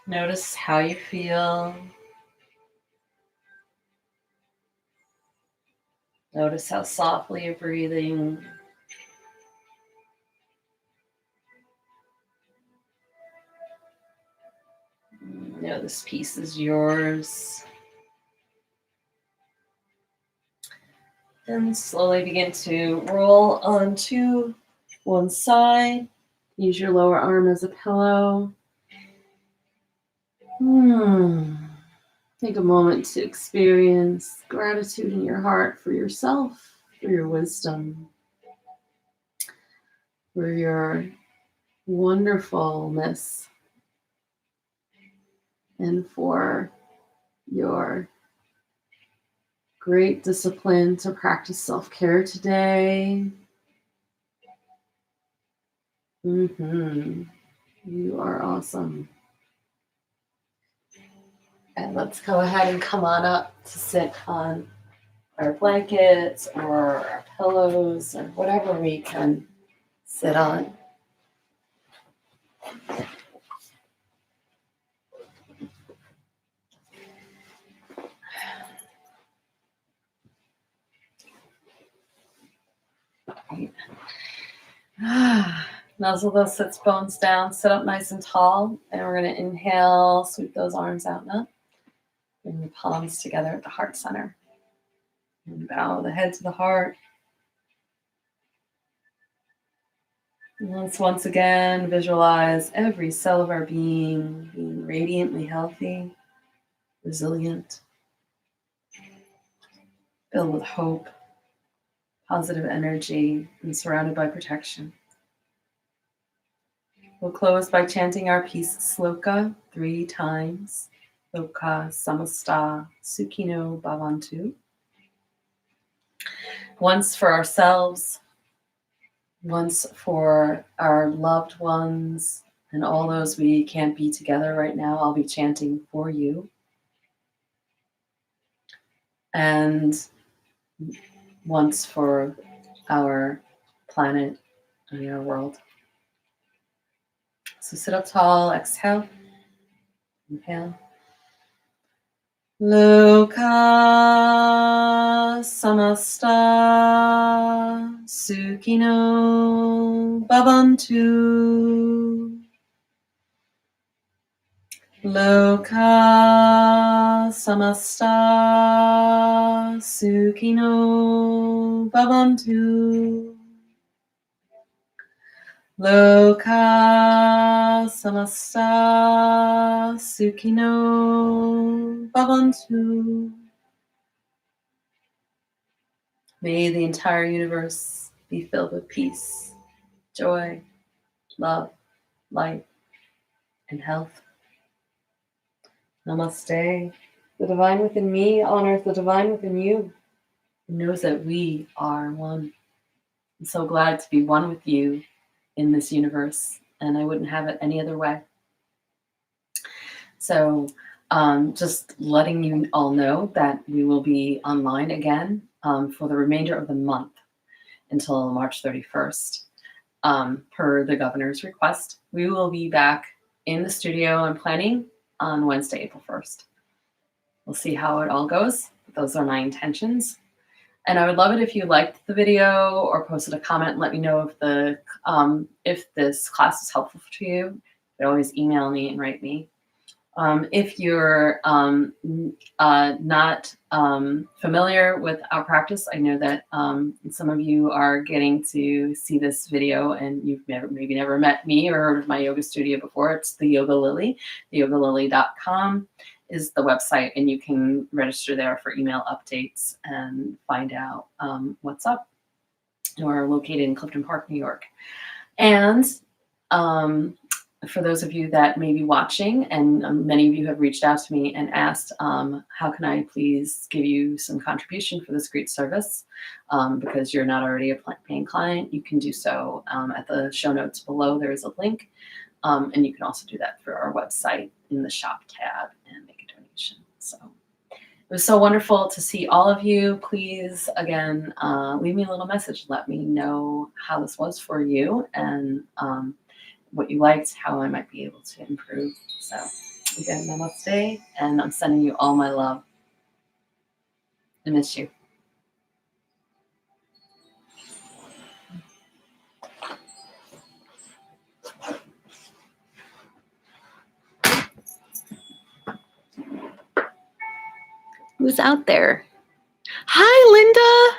Notice how you feel. Notice how softly you're breathing. You know this piece is yours. And slowly begin to roll onto one side. Use your lower arm as a pillow. Take a moment to experience gratitude in your heart for yourself, for your wisdom, for your wonderfulness, and for your great discipline to practice self-care today. You are awesome. And let's go ahead and come on up to sit on our blankets or our pillows or whatever we can sit on. Nuzzle those sits bones down, sit up nice and tall, and we're going to inhale, sweep those arms out and up. Bring the palms together at the heart center. And bow the head to the heart. And let's once again visualize every cell of our being radiantly healthy, resilient, filled with hope, positive energy, and surrounded by protection. We'll close by chanting our peace sloka 3 times. Loka samasta sukhino bhavantu. Once for ourselves, once for our loved ones, and all those we can't be together right now. I'll be chanting for you. And once for our planet and our world. So sit up tall, exhale, inhale. Loka samasta sukhino bhavantu. Loka samasta sukhino bhavantu. Loka samasta sukhino bhavantu. May the entire universe be filled with peace, joy, love, light, and health. Namaste. The divine within me honors the divine within you and knows that we are one. I'm so glad to be one with you in this universe, and I wouldn't have it any other way. So just letting you all know that we will be online again for the remainder of the month until March 31st. Per the governor's request, we will be back in the studio and planning on Wednesday, April 1st. We'll see how it all goes. Those are my intentions. And I would love it if you liked the video or posted a comment and let me know if this class is helpful to you. You can always email me and write me. If you're not familiar with our practice, I know that some of you are getting to see this video and you've maybe never met me or heard of my yoga studio before. It's the Yoga Lily. TheYogaLily.com is the website, and you can register there for email updates and find out what's up. We're located in Clifton Park, New York. And for those of you that may be watching, and many of you have reached out to me and asked, how can I please give you some contribution for this great service? Because you're not already a paying client, you can do so at the show notes below. There is a link, and you can also do that through our website in the shop tab and make a donation. So it was so wonderful to see all of you. Please, again, leave me a little message. Let me know how this was for you and what you liked, how I might be able to improve. So again, namaste, and I'm sending you all my love. I miss you. Who's out there? Hi, Linda.